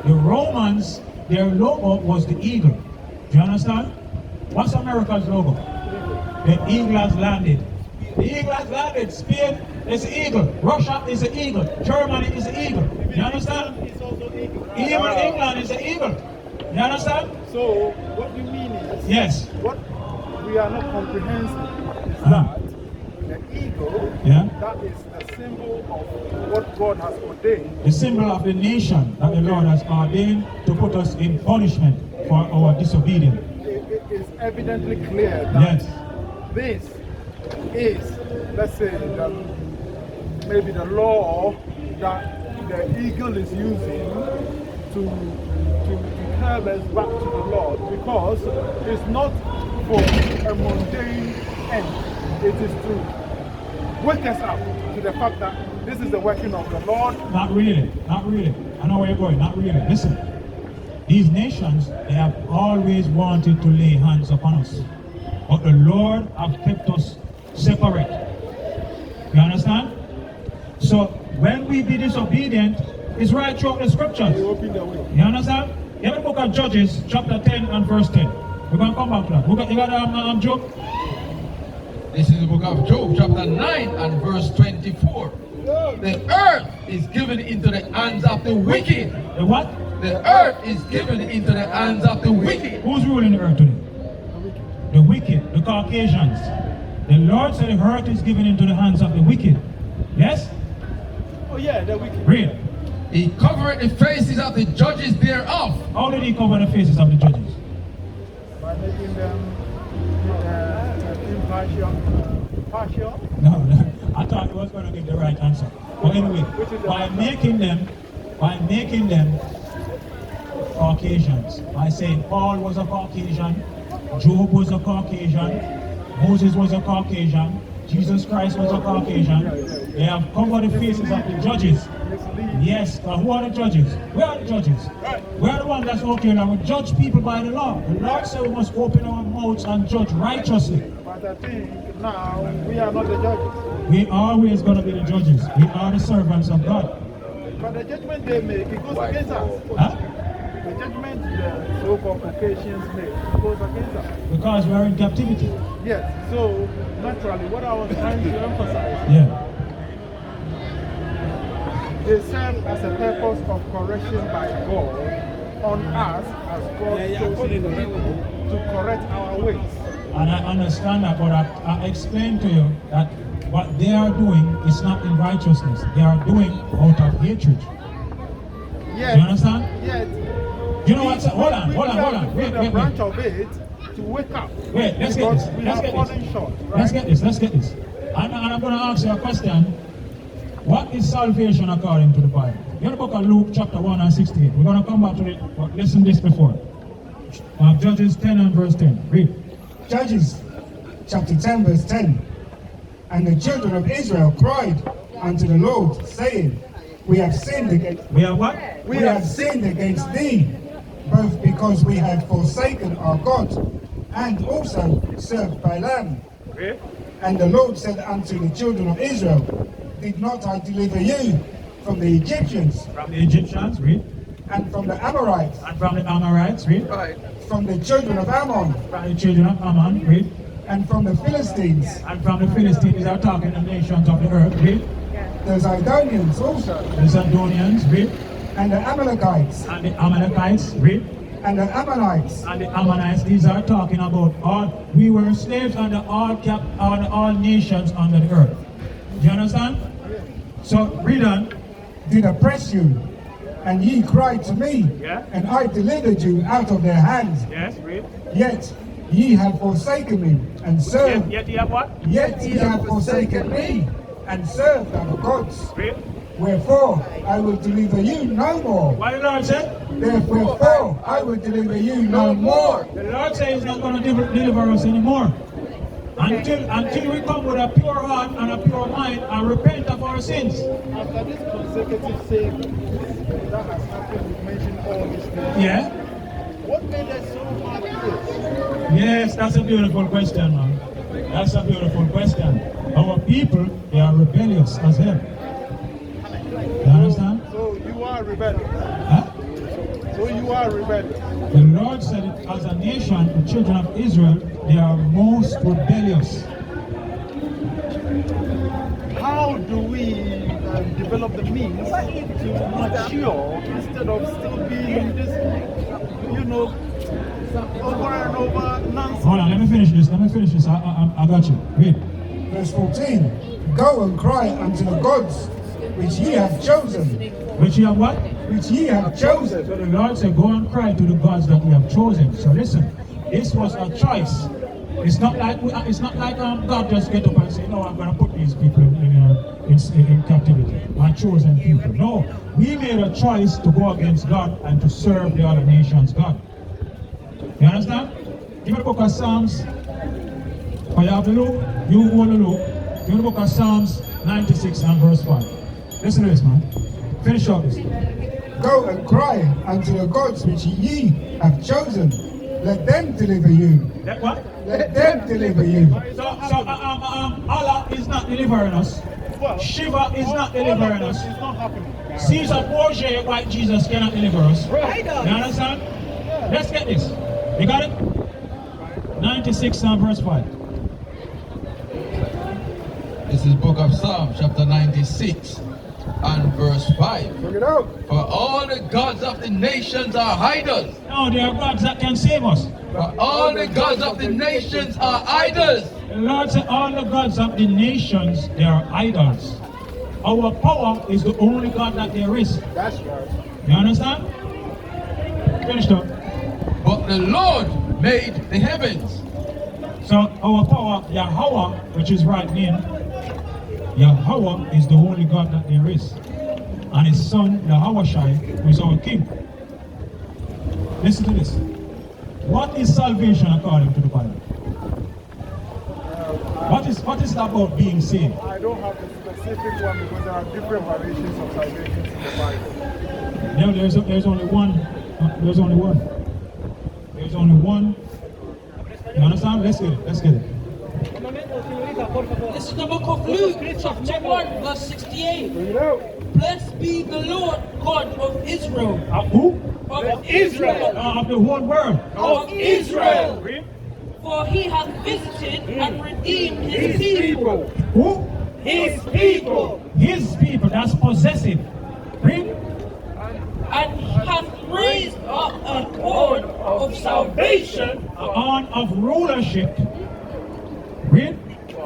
The Romans, their logo was the eagle. Do you understand? What's America's logo? The eagle has landed. The eagle has landed. Spain is the eagle. Russia is the eagle. Germany is the eagle. You understand? Even England is the eagle. You understand? So, what you mean is, yes. What we are not comprehending is that the eagle, that is the symbol of what God has ordained. The symbol of the nation that the Lord has ordained to put us in punishment for our disobedience. It is evidently clear that this is, let's say, maybe the law that the eagle is using to curb us back to the Lord, because it's not for a mundane end. It is to wake us up to the fact that this is the working of the Lord. Not really, not really. I know where you're going, not really. Listen, these nations, they have always wanted to lay hands upon us. But the Lord have kept us separate. You understand? So when we be disobedient, it's right throughout the scriptures. You understand? You have the book of Judges, chapter 10 and verse 10. We're going to come back to that. You got Job? This is the book of Job, chapter 9 and verse 24. The earth is given into the hands of the wicked. The what? The earth is given into the hands of the wicked. Who's ruling the earth today? The wicked, the Caucasians. The Lord said the earth is given into the hands of the wicked. Yes? Oh yeah, the wicked. Read. He covered the faces of the judges thereof. How did he cover the faces of the judges? By making them impartial. No, I thought he was going to give the right answer. But anyway, by making them Caucasians, by saying Paul was a Caucasian, Job was a Caucasian, Moses was a Caucasian, Jesus Christ was a Caucasian, they have covered the faces of the judges. Yes, but who are the judges? Where are the judges? We are the ones that's okay now. We judge people by the law. The Lord said we must open our mouths and judge righteously. But I think now we are not the judges. We are always going to be the judges. We are the servants of God. But the judgment they make, it goes against us. Huh? The judgment the so-called Caucasians make, it goes against us. Because we are in captivity. Yes, so naturally what I was trying to emphasize, they serve as a purpose of correction by God on us as God's chosen people to correct our ways. And I understand that, but I explained to you that what they are doing is not in righteousness. They are doing out of hatred. Yes. You understand? Yes. You know what? Hold on. Wait. A branch of it to wake up. Wait, let's get this. Let's get this. And I'm going to ask you a question. What is salvation according to the Bible? You have the book of Luke chapter 1 and 68. We're going to come back to it, but listen this before. Judges 10 and verse 10. Read. Judges chapter 10 verse 10. And the children of Israel cried unto the Lord, saying, We have sinned against We have what? We have sinned against thee, both because we have forsaken our God, and also served Balaam. Okay. And the Lord said unto the children of Israel, Did not I deliver you from the Egyptians? From the Egyptians, read. And from the Amorites? And from the Amorites, read. Right. From the children of Ammon? From the children of Ammon, read. And from the Philistines? And from the Philistines are talking the nations of the earth, read. The Zidonians also? The Zidonians, read. And the Amalekites? And the Amalekites, read. And the Ammonites? And the Ammonites, these are talking about all, we were slaves under all nations under the earth. Do you understand? So, read on. Did oppress you, and ye cried to me, and I delivered you out of their hands. Yes, read. Yet ye have forsaken me, and served. Yet ye have what? Yet ye have forsaken me, and served other gods. Read. Wherefore I will deliver you no more. What the Lord said? Therefore I will deliver you no more. The Lord says He's not going to deliver us anymore. Until we come with a pure heart and a pure mind and repent of our sins. After this consecutive saying that has happened, you mentioned all these things. Yeah? What made us so hard to this? Yes, that's a beautiful question, man. That's a beautiful question. Our people, they are rebellious as hell. You understand? So you are rebellious. Huh? So you are rebellious. The Lord said it as a nation, the children of Israel, they are most rebellious. How do we develop the means to mature instead of still being this, over and over nonsense? Hold on, let me finish this. I got you. Read. Verse 14. Go and cry unto the gods which ye have chosen. Which you have what? Which ye have chosen. So the Lord said, go and cry to the gods that you have chosen. So listen, this was a choice. It's not like God just get up and say, no, I'm going to put these people in captivity. My chosen people. No, we made a choice to go against God and to serve the other nations' God. You understand? Give me the book of Psalms. For you have to look, you want to look. Give me the book of Psalms 96 and verse 5. Listen to this, man. Finish up this. Go and cry unto the gods which ye have chosen. Let them deliver you. That what? Let them deliver you. So Allah is not delivering us. Shiva is not delivering us. It's not happening. Caesar Borgia, white Jesus cannot deliver us. Right. You understand? Let's get this. You got it? 96 and verse 5. This is book of Psalms, chapter 96 and verse 5. Bring it out. For all the gods of the nations are idols. No, there are gods that can save us. For all the gods of the nations are idols. The Lord said all the gods of the nations, they are idols. Our power is the only God that there is. That's right. You understand? Finished up. But the Lord made the heavens. So our power, Yahawah, which is right name, Yahawah is the only God that there is. And his son, Yahawashi, who is our king. Listen to this. What is salvation according to the Bible? What is it about being saved? I don't have the specific one because there are different variations of salvation in the Bible. No, there's only one. There's only one. There's only one. You understand? Let's get it. This is the book of Luke, chapter 1, verse 68. Bring it out. Blessed be the Lord God of Israel. Who? Of Israel. Of the whole world. Of Israel. Read. For he hath visited and redeemed his people. Who? His people. His people. That's possessive. Read. And hath raised up an horn of salvation On of rulership. Read.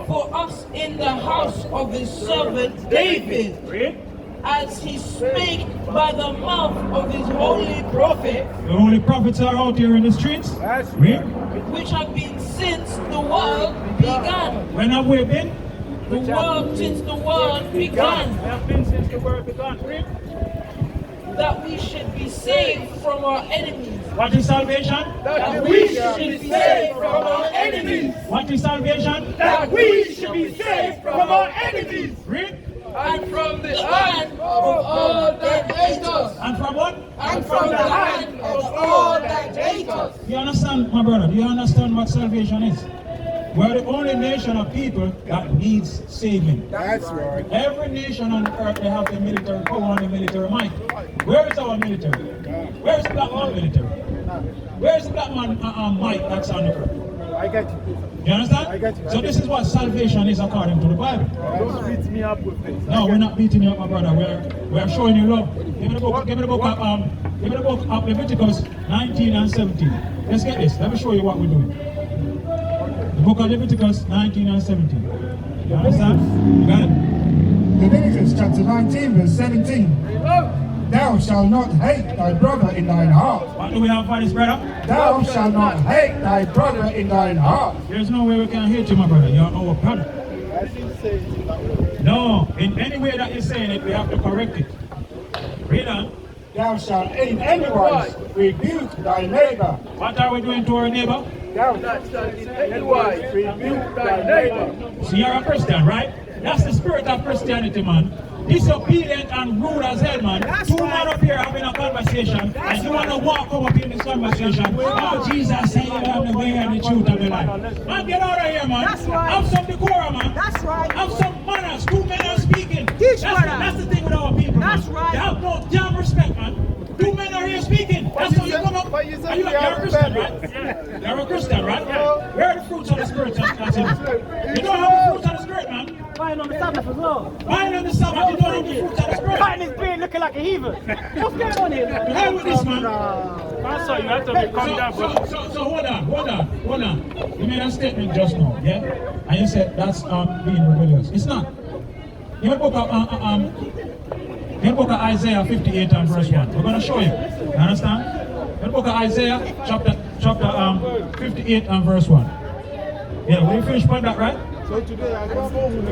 for us in the house of his servant David, Read. as he spake by the mouth of his holy prophet, The holy prophets are out here in the streets. That's Read. which have been since the world began. When have we been? The world since the world began, We have been since the world began. Read. that we should be saved from our enemies. What is salvation? That we should be saved from our enemies. What is salvation? That we should be saved from our enemies. Read. And from the hand of all that hate us. And from what? And from the hand of all that hate us. Do you understand, my brother? Do you understand what salvation is? We're the only nation of people that needs saving. That's right. Every nation on earth, they have the military power and the military might. Where is our military? Where is the black man military? Where is the black man might that's on the earth? I get you. You understand? I get you. So this is what salvation is according to the Bible. Don't beat me up with this. No, we're not beating you up, my brother. We're showing you love. Give me the book of Leviticus 19 and 17. Let's get this. Let me show you what we're doing. The book of Leviticus 19 and 17. You understand? You got it? Leviticus chapter 19 verse 17. Thou shalt not hate thy brother in thine heart. What do we have for this, brother? Thou shalt not hate thy brother in thine heart. There's no way we can hate you, my brother. You're our brother. I didn't say it that way. No, in any way that you're saying it, we have to correct it. Read on. Thou shalt in any wise rebuke thy neighbor. What are we doing to our neighbor? Anyway, rebuke thy neighbor. So you're a Christian, right? That's the spirit of Christianity, man. Disobedient and rude as hell, man. Two men up here having a conversation, and you want to walk up in this conversation. Oh, Jesus said you have the way and the truth of the life. Man, get out of here, man. Have some decorum, man. That's right. Have some manners. Two men are speaking. That's the thing with our people, man. That's right. They have no damn respect, man. Two men are here speaking. That's how you come up. But you said You're a Christian, right? You're a Christian, right? Where are the fruits of the Spirit? You don't have the fruits of the Spirit, man. Buying on the Sabbath as well. Buying on the Sabbath, you don't have the fruits of the Spirit. Buying his beard looking like a heathen. What's going on here? The hell with this, man. Pastor, you have to be calm down, bro. So hold on. You made a statement just now, yeah? And you said that's being rebellious. It's not. In the book of Isaiah 58 and verse 1. We're going to show you. You understand? In the book of Isaiah, chapter 58 and verse 1. Yeah, we finished with that, right? So today I go home with the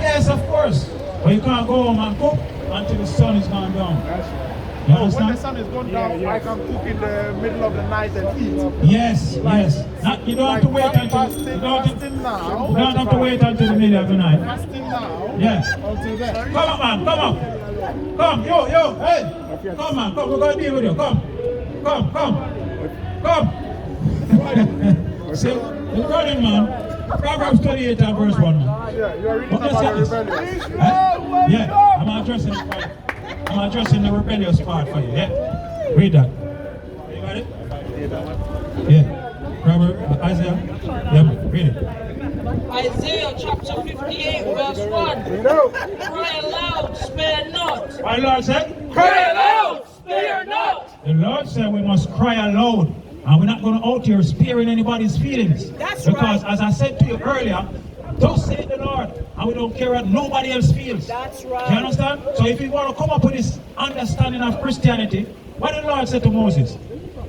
Yes, of course. But you can't go home and cook until the sun is gone down. You when the understand? sun is gone down, I can cook in the middle of the night and eat. Yes. You don't have to wait until you don't have to wait until the middle of the night. Fasting now. Yes. Until then. Come on, man. Come on. Come, yo, hey. Come on, come. We're going to deal with you. Come. See, you're running, man. Proverbs 28 and verse 1, man. Yeah, you are reading about the rebellion. Yeah, I'm addressing the rebellious part for you, yeah? Read that. You got it? Yeah. Proverbs, Isaiah? Yeah, read it. Isaiah chapter 58 verse 1. Cry aloud, spare not. What the Lord said? Cry aloud, spare not. The Lord said we must cry aloud. And we're not going to out here sparing anybody's feelings. That's because right. As I said to you earlier, thus saith the Lord, and we don't care what nobody else feels. That's right. Do you understand? So if you want to come up with this understanding of Christianity, what did the Lord say to Moses?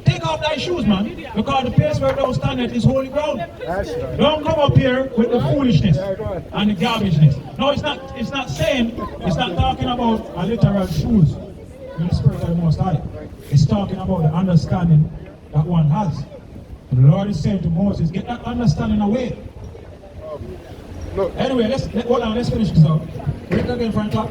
Take off thy shoes, man, because the place where thou standest is holy ground. Don't come up here with the foolishness and the garbageness. No, it's not saying, it's not talking about a literal shoes in the spirit of the Most High. It's talking about the understanding that one has. And the Lord is saying to Moses, get that understanding away. Anyway, let's finish this out. Read it again from the top.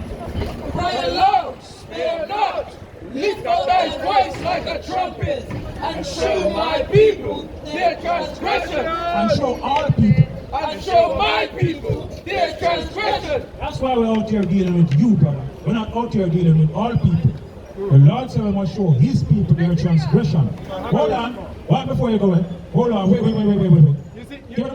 Cry aloud, spare not. Lift up thy voice like a trumpet, and show my people their transgression. And show all people. And show my people their transgression. That's why we're out here dealing with you, brother. We're not out here dealing with all people. The Lord said we must show his people their transgression. Hold on. One before you go in. Hold on. Wait. You see, you're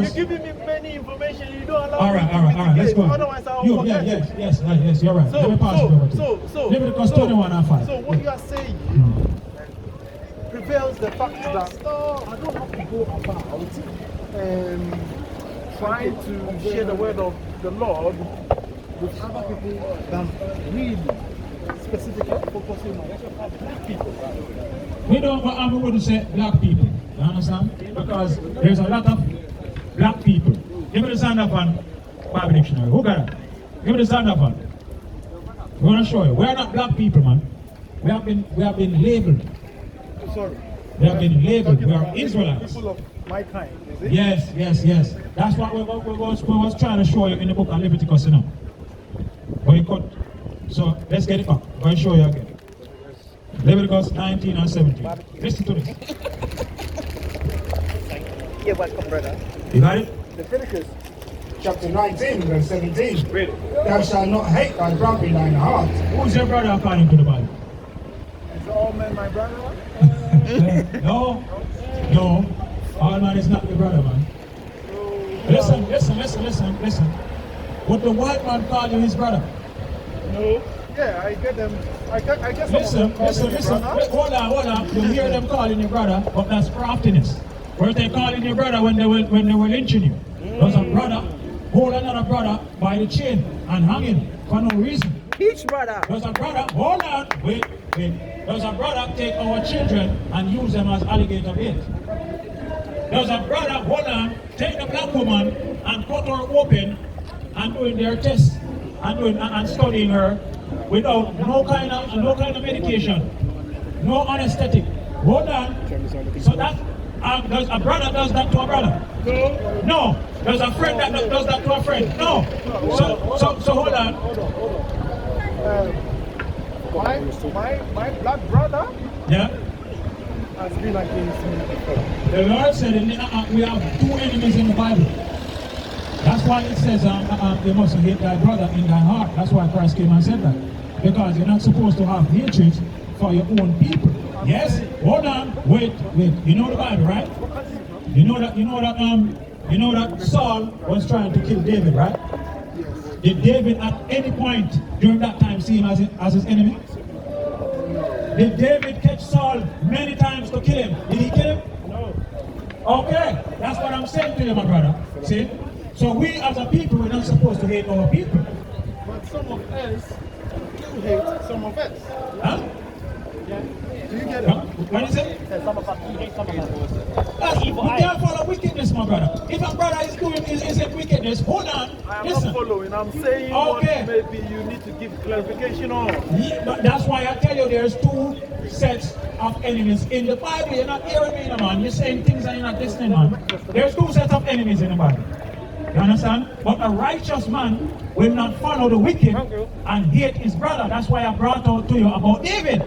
giving me many information you don't allow All right. Let's go. Otherwise I will forget. Yes, you're right. Let me pass it over to you. Leviticus 21 and 5. So what you are saying prevails the fact that I don't have to go about trying to share the word of the Lord with other people than really specifically focusing on black people. I wouldn't say black people. You understand? Because there's a lot of black people. Give me the sound up on Bible Dictionary. Who got it? Give me the sound up on. We're going to show you. We're not black people, man. We have been labeled. Sorry. We have been labeled. We are Israelites. People of my kind, is it? Yes. That's what we was trying to show you in the book of Leviticus, you know. But you cut. So let's get it back. I'm going to show you again. Leviticus 19 and 17. Listen to this. You're welcome, brother. You got it? Leviticus chapter 19, verse 17. Read it. Thou shalt not hate thy brother in thine heart. Who's your brother according to the Bible? Is all men my brother? No. All man is not your brother, man. Listen. Would the white man call you his brother? No. Yeah, I get them. I guess Listen. Hold on. You hear them calling you brother, but that's craftiness. Were they calling you brother when they were lynching you? There's a brother hold another brother by the chain and hang him for no reason. Teach, brother. There's a brother, hold on, wait. There's a brother take our children and use them as alligator bait. There's a brother, hold on, take the black woman and cut her open and doing their tests and studying her without no kind of medication, no anesthetic. Hold on. So that Does a brother does that to a brother? No. Does a friend that does that to a friend? No. So hold on. My black brother Yeah. has been against me before. The Lord said we have two enemies in the Bible. That's why it says you must hate thy brother in thy heart. That's why Christ came and said that. Because you're not supposed to have hatred for your own people. Yes? Hold on. Wait. You know the Bible, right? You know that Saul was trying to kill David, right? Did David at any point during that time see him as his enemy? Did David catch Saul many times to kill him? Did he kill him? No. Okay, that's what I'm saying to you, my brother. See? So we as a people, we're not supposed to hate our people. But some of us do hate some of us. Huh? Yeah. Do you get it? What is it? Some of us hate some of us. We can't follow wickedness, my brother. If a brother is doing is wickedness, hold on. I am Listen. not following. I'm saying Okay. what maybe you need to give clarification on. Yeah, but that's why I tell you there's two sets of enemies in the Bible. You're not hearing me, man. You're saying things and you're not listening, man. There's two sets of enemies in the Bible. You understand? But a righteous man will not follow the wicked and hate his brother. That's why I brought out to you about David.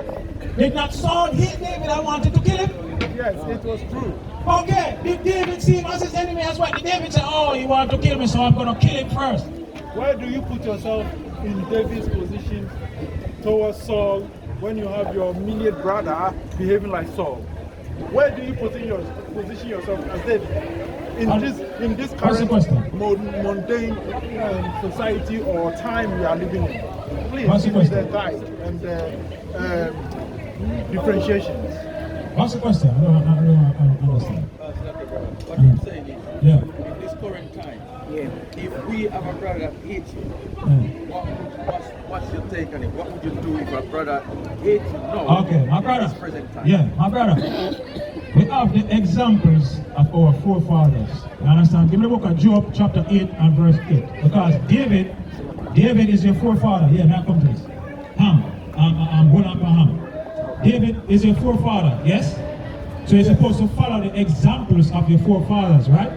Did not Saul hate David and wanted to kill him? Yes, it was true. Okay, did David see him as his enemy as well? Did David say, oh, you want to kill me, so I'm going to kill him first? Where do you put yourself in David's position towards Saul when you have your immediate brother behaving like Saul? Where do you position yourself as David? In this current mundane society or time we are living in? Please give me the guide and differentiations. What's the question? I don't understand. What I'm saying is, Yeah. in this current time, if we have a brother that hates you, what's your take on it? What would you do if a brother hates you? No. Okay, my in brother. this present time. Yeah, my brother. We have the examples of our forefathers. You understand? Give me the book of Job, chapter 8 and verse 8. Because David is your forefather. Yeah, now come to this. I'm going up on Ham. David is your forefather, yes? So you're supposed to follow the examples of your forefathers, right?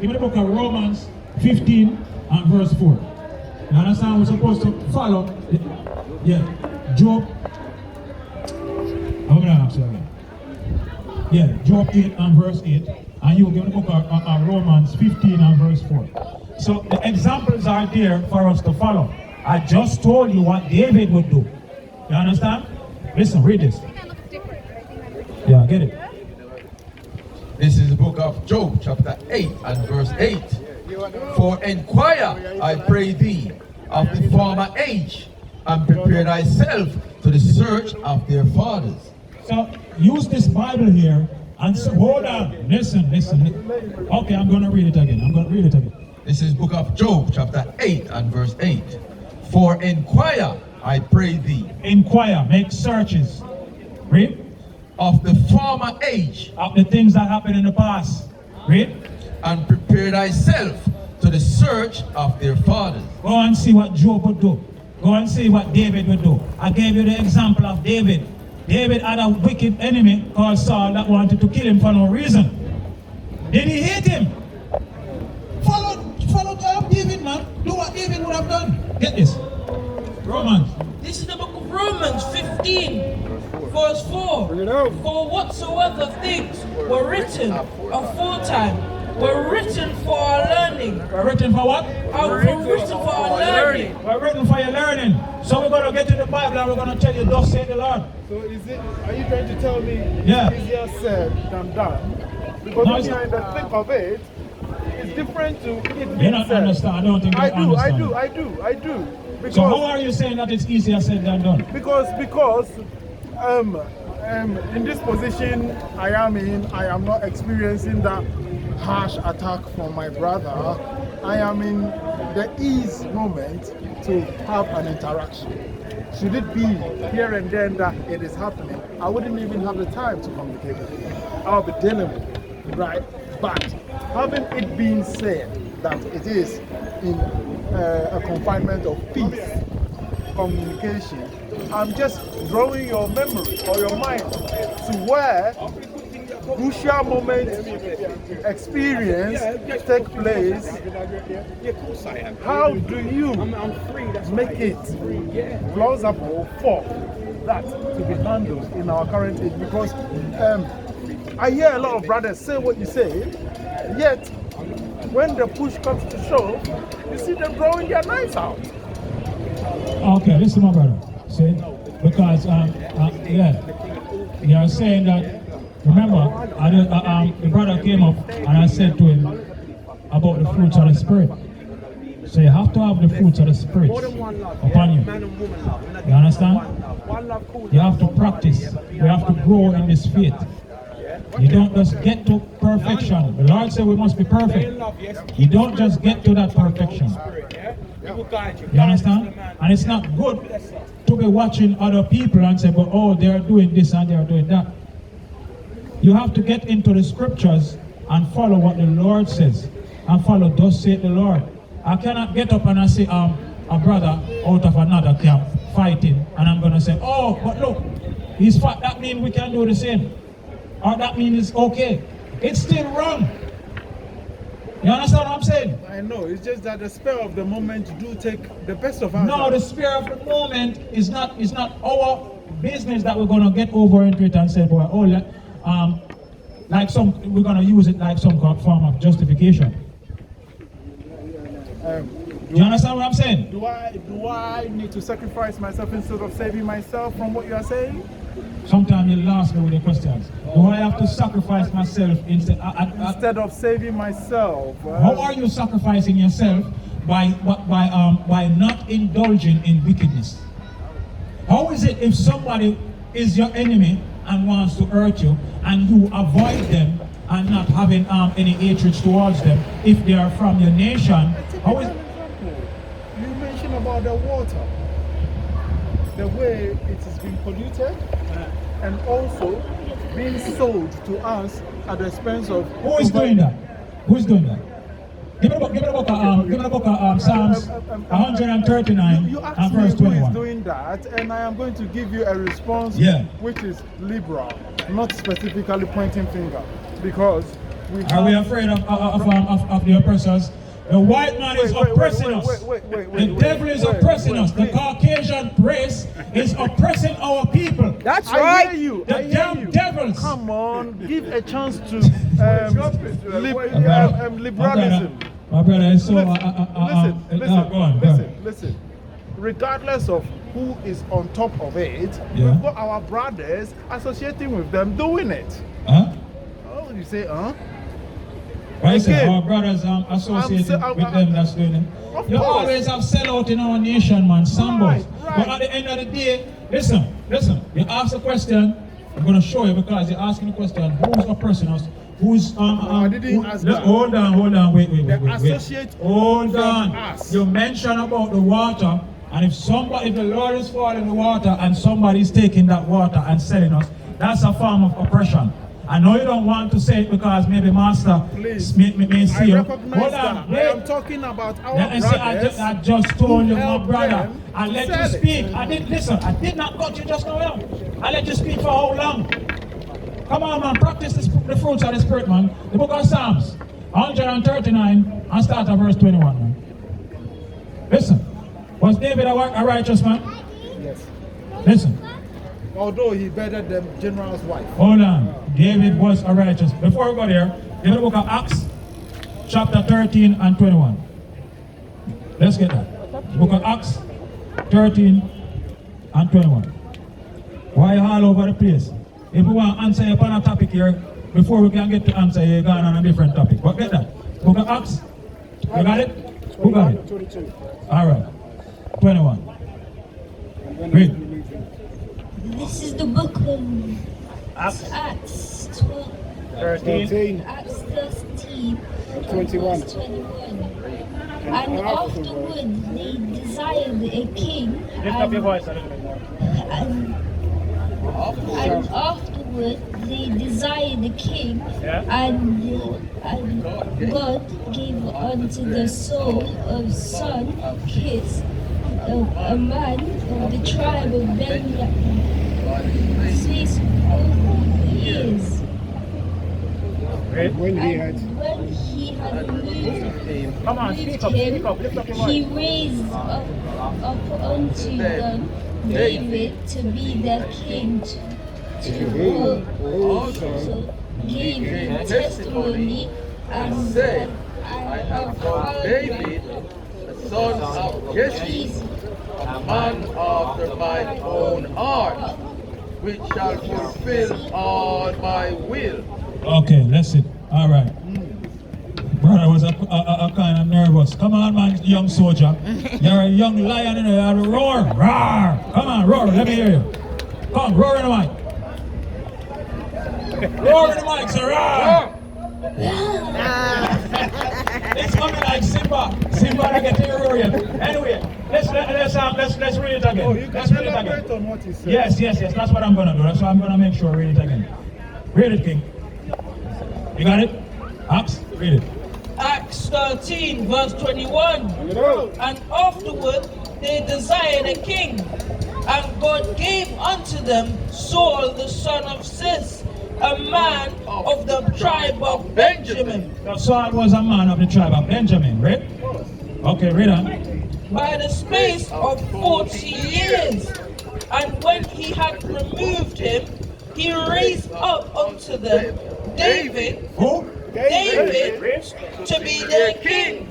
Give me the book of Romans 15 and verse 4. You understand? We're supposed to follow, Job. Yeah, Job 8 and verse 8. And you give me the book of Romans 15 and verse 4. So the examples are there for us to follow. I just told you what David would do. You understand? Listen, read this. Yeah, get it. This is the book of Job, chapter 8 and verse 8. For inquire, I pray thee, of the former age, and prepare thyself to the search of their fathers. So use this Bible here and hold on. Listen. Okay, I'm going to read it again. This is the book of Job, chapter 8 and verse 8. For inquire, I pray thee. Inquire, make searches. Read. Of the former age. Of the things that happened in the past. Read. And prepare thyself to the search of their fathers. Go and see what Job would do. Go and see what David would do. I gave you the example of David. David had a wicked enemy called Saul that wanted to kill him for no reason. Did he hate him? Follow David, man. Do what David would have done. Get this. Romans. This is the book of Romans 15, verse 4. For whatsoever things were written aforetime were written for our learning. We're written for what? Were written for our learning. We're written for your learning. So we're going to get to the Bible and we're going to tell you, thus saith the Lord. So are you trying to tell me Yeah. it's easier said than done? Because No, if you think of it, it's different to it being You don't said. understand. I don't think you understand. I do. Because, So how are you saying that it's easier said than done? Because in this position I am in, I am not experiencing that harsh attack from my brother. I am in the ease moment to have an interaction. Should it be here and then that it is happening, I wouldn't even have the time to communicate with him. I'll be dealing with it, right? But having it been said that it is in a confinement of peace, communication, I'm just drawing your memory or your mind to where crucial moment experience take place, how do you make it plausible for that to be handled in our current age? Because I hear a lot of brothers say what you say, yet when the push comes to shove, you see them throwing their knives out. Okay, listen, my brother. See, because yeah, you're saying that. Remember, the brother came up and I said to him about the fruits of the spirit. So you have to have the fruits of the spirit upon you. You understand? You have to practice. You have to grow in this faith. You don't just get to perfection. The Lord said we must be perfect. You don't just get to that perfection. You understand? And it's not good to be watching other people and say, but oh, they're doing this and they're doing that. You have to get into the scriptures and follow what the Lord says. And follow, thus saith the Lord. I cannot get up and I say, a brother out of another camp fighting, and I'm going to say, oh, but look, he's fat. That means we can do the same. Or that means it's okay. It's still wrong. You understand what I'm saying? I know, it's just that the spur of the moment do take the best of us. No, the spur of the moment is not our business that we're going to get over into it and say, boy, oh, like we're going to use it like some form of justification. Do you understand what I'm saying? Do I need to sacrifice myself instead of saving myself from what you are saying? Sometimes you lost me with the questions. Do I have to sacrifice myself instead of saving myself? How are you sacrificing yourself by not indulging in wickedness? How is it if somebody is your enemy and wants to hurt you, and you avoid them and not having any hatred towards them if they are from your nation? How is you mentioned about the water, the way it is being polluted, and also being sold to us at the expense of. Who is doing that? Who is doing that? Give me the book of Psalms 139 you asked and me verse 21. who is doing that, and I am going to give you a response which is liberal, not specifically pointing finger, because are we afraid of the oppressors? The white man is oppressing us. The devil is oppressing us. The Caucasian race is oppressing our people. That's right. I hear you. The damn devils. Come on, give a chance to liberalism. My brother is so. Listen. Regardless of who is on top of it, yeah, we've got our brothers associating with them doing it. Huh? Oh, you say, huh? I say our brothers associated with them that's doing it. You always have sellout in our nation, man, some boys. Right. But at the end of the day, listen, you ask a question, I'm going to show you because you're asking the question, who's oppressing us? Who's I didn't ask that. Hold on, wait. Associate hold on. Us. You mentioned about the water, and if the Lord is falling the water and somebody's taking that water and selling us, that's a form of oppression. I know you don't want to say it because maybe Master may see you. Hold on, I am talking about our brothers. I just told you, my brother. I let you speak. I did not cut you just now. I let you speak for how long? Come on, man. Practice the fruits of the Spirit, man. The book of Psalms 139 and start at verse 21, man. Listen. Was David a righteous man? Yes. Listen. Although he bettered the general's wife. Hold on. David was a righteous. Before we go there, give the book of Acts, chapter 13 and 21. Let's get that. Book of Acts, 13 and 21. Why are you all over the place? If we want to answer upon a topic here, before we can get to answer, you're going on a different topic. But get that. Book of Acts. You got it? Who got it? 22. All right. 21. Read. This is the book of Acts 13. Acts 13. 21. And afterward they desired a king. Lift up your voice a little bit more. And afterward they desired a king, and God gave unto the soul of son Kis, a man of the tribe of Benjamin, 6 years. When he had. And when he had moved Come on, speak up, lift up your he voice. raised up unto them David to be their king, to whom also gave him testimony and said, I have found David, the son of Jesse, a man after mine own heart, which shall fulfill all my will. Okay, that's it. All right. Brother, I was a kind of nervous. Come on, man, young soldier. You're a young lion in there. Roar. Roar. Come on, roar. Let me hear you. Come, roar in the mic. Roar in the mic, sir. Roar. It's coming like Simba. Simba, I get to roar yet. Anyway, let's read it again. Oh, you let's can read it elaborate again. on what he said. Yes. That's what I'm gonna do. That's why I'm gonna make sure I read it again. Read it, King. You got it? Acts, read it. Acts 13, verse 21. And afterward they desired a king, and God gave unto them Saul the son of Cis, a man of the tribe of Benjamin. So Saul was a man of the tribe of Benjamin, right? Okay, read on. By the space of 40 years. And when he had removed him, he raised up unto them David, Who? David to be their king,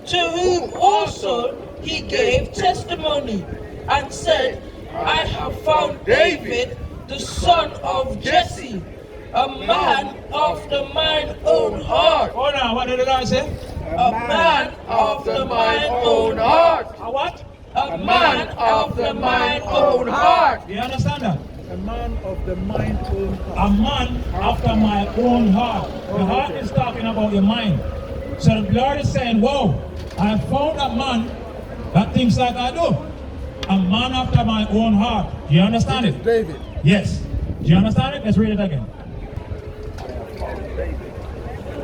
to whom also he gave testimony, and said, I have found David, the son of Jesse, a man after mine own heart. Hold on, what did the Lord say? A man after mine own heart. A what? A man after mine own heart. Do you understand that? A man of the mind own heart. A man after my own heart. The heart is talking about your mind. So the Lord is saying, whoa, I found a man that thinks like I do. A man after my own heart. Do you understand it? David. Yes. Do you understand it? Let's read it again.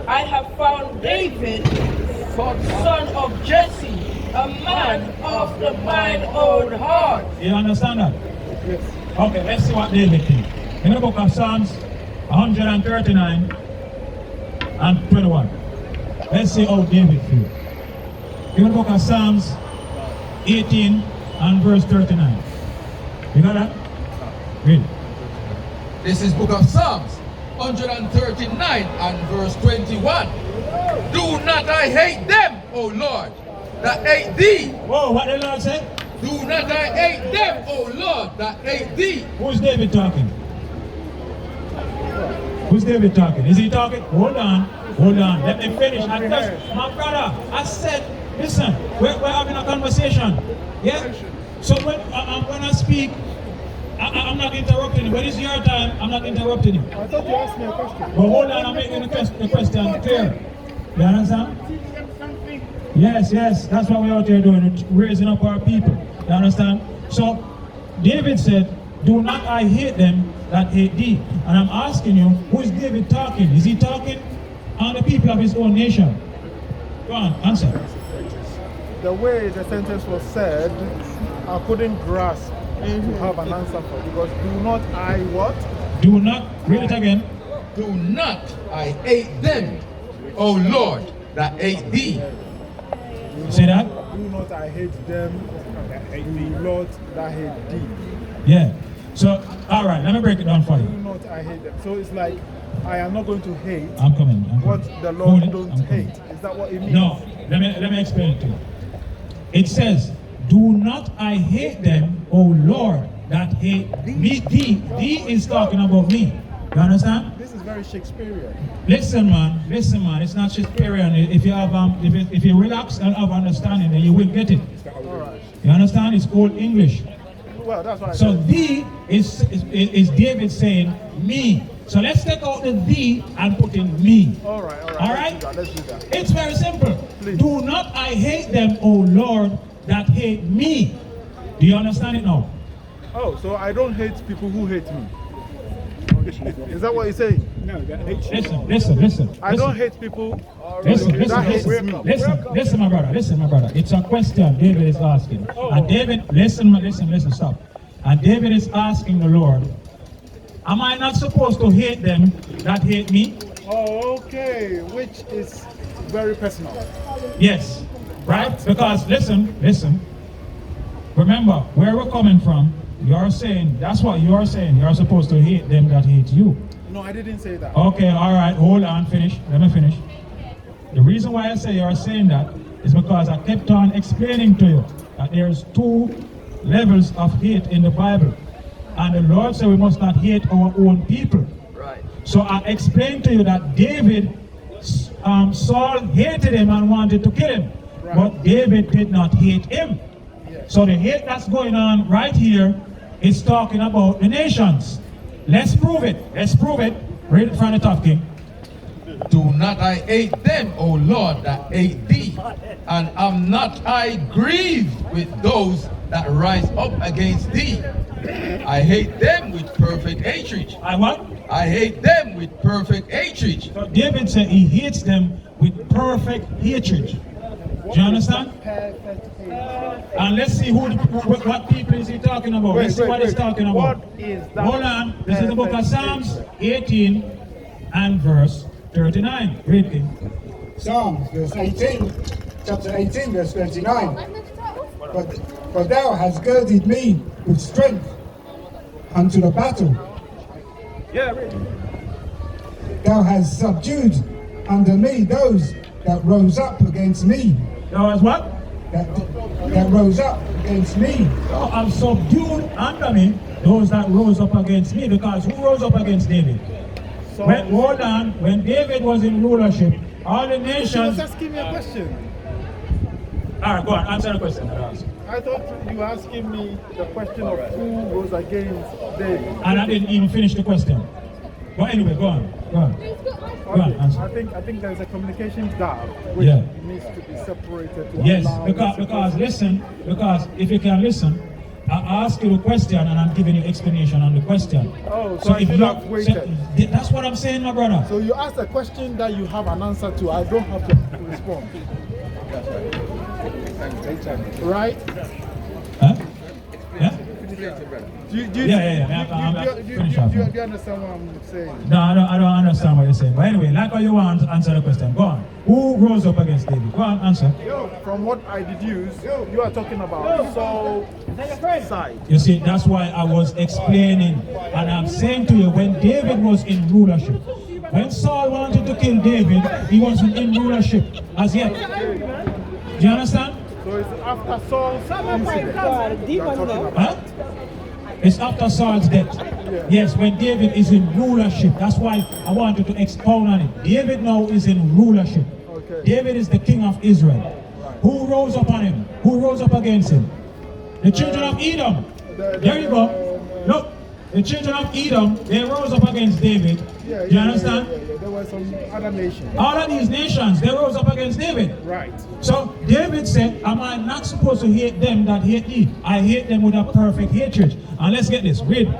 I have found David, son of Jesse, a man after mine own heart. Do you understand that? Yes. Okay, let's see what David thinks. In the book of Psalms 139 and 21. Let's see how David feels. In the book of Psalms 18 and verse 39. You got that? Read it. This is book of Psalms 139 and verse 21. Do not I hate them, O Lord, that hate thee. Whoa, what did the Lord say? Do not I hate them, O Lord, that hate thee. Who's David talking? Who's David talking? Is he talking? Hold on. Let me finish. My brother, I said, listen, we're having a conversation. Yeah? So when I speak, I'm not interrupting you. When it's your time, I'm not interrupting you. I thought you asked me a question. But hold on, I'm making the question clear. You understand? Yes, that's what we're out here doing, raising up our people. You understand? So, David said, do not I hate them that hate thee. And I'm asking you, who is David talking? Is he talking on the people of his own nation? Go on, answer. The way the sentence was said, I couldn't grasp to have an answer for it, because do not I what? Do not, read it again. Do not I hate them, O Lord, that hate thee. Say that? Do not I hate them, do not that hate thee. Yeah. So, all right, let me break it down for Do you. not I hate them. So it's like, I am not going to hate I'm coming. what the Lord don't hate. Is that what it means? No, let me explain it to you. It says, do not I hate them, O Lord, that hate me. Thee is talking about me. You understand? This is very Shakespearean. Listen, man. It's not Shakespearean. If you have, if you relax and have understanding, then you will get it. All right. You understand? It's Old English. Well, that's why. So thee is David saying me. So let's take out the thee and put in me. All right. All right? Let's do that. It's very simple. Please. Do not I hate them, O Lord, that hate me. Do you understand it now? Oh, so I don't hate people who hate me. Is that what you're saying? No, listen. I don't hate people Listen, that hate me. listen, my brother. It's a question David is asking. And David, listen, stop. And David is asking the Lord, am I not supposed to hate them that hate me? Oh, okay, which is very personal. Yes, right? Because listen. Remember where we're coming from. You're saying, that's what you're saying. You're supposed to hate them that hate you. No, I didn't say that. Okay, all right, hold on, finish. Let me finish. The reason why I say you're saying that is because I kept on explaining to you that there's two levels of hate in the Bible. And the Lord said we must not hate our own people. Right. So I explained to you that David, Saul hated him and wanted to kill him. Right. But David did not hate him. So the hate that's going on right here is talking about the nations. Let's prove it. Read it from the top, King. Do not I hate them, O Lord, that hate thee, and am not I grieved with those that rise up against thee? I hate them with perfect hatred. I what? I hate them with perfect hatred. So David said he hates them with perfect hatred. Do you understand? And let's see what people is he talking about. Let's see what he's talking about. What is that? Hold on. This is the book of Psalms 18 and verse 39. Read it. Psalms, verse 18, chapter 18, verse 39. For thou hast girded me with strength unto the battle. Yeah, read. Thou hast subdued under me those that rose up against me. Thou hast what? That rose up against me. Thou hast subdued under me those that rose up against me. Because who rose up against David? Hold on. When David was in rulership, all the She nations... was asking me a question. All right, go on. Answer the question. I thought you were asking me the question of who rose against David. And I didn't even finish the question. But anyway, go on. Go on, answer. I think there's a communication gap which needs to be separated. To Yes, allow because if you can listen, I ask you the question and I'm giving you explanation on the question. Oh, so I should have waited. That's what I'm saying, my brother. So you ask a question that you have an answer to, I don't have to respond. Right? Huh? Yeah? Do you understand what I'm saying? No, I don't understand what you're saying. But anyway, like how you want to answer the question. Go on. Who rose up against David? Go on, answer. From what I deduce, you are talking about Saul's side. You see, that's why I was explaining. And I'm saying to you, when David was in rulership, when Saul wanted to kill David, he wasn't in rulership as yet. Do you understand? So it's after Saul's incident you're talking about. Huh? It's after Saul's death. Yes, when David is in rulership. That's why I wanted to expound on it. David now is in rulership. Okay. David is the king of Israel. Right. Who rose up on him? Who rose up against him? The children of Edom. There you go. Look, the children of Edom, they rose up against David. Do you understand? There were some other nations. All of these nations, they rose up against David. Right. So David said, am I not supposed to hate them that hate thee? I hate them with a perfect hatred. And let's get this, read.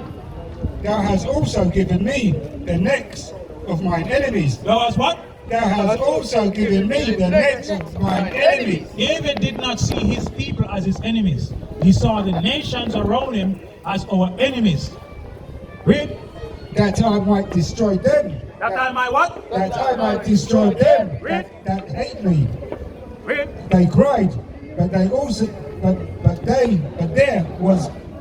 Thou hast also given me the necks of mine enemies. Thou hast what? Thou hast also given me the necks of mine enemies. David did not see his people as his enemies. He saw the nations around him as our enemies. Read. That I might destroy them. That I might what? That I might destroy them that hate me. Read. They cried, but there was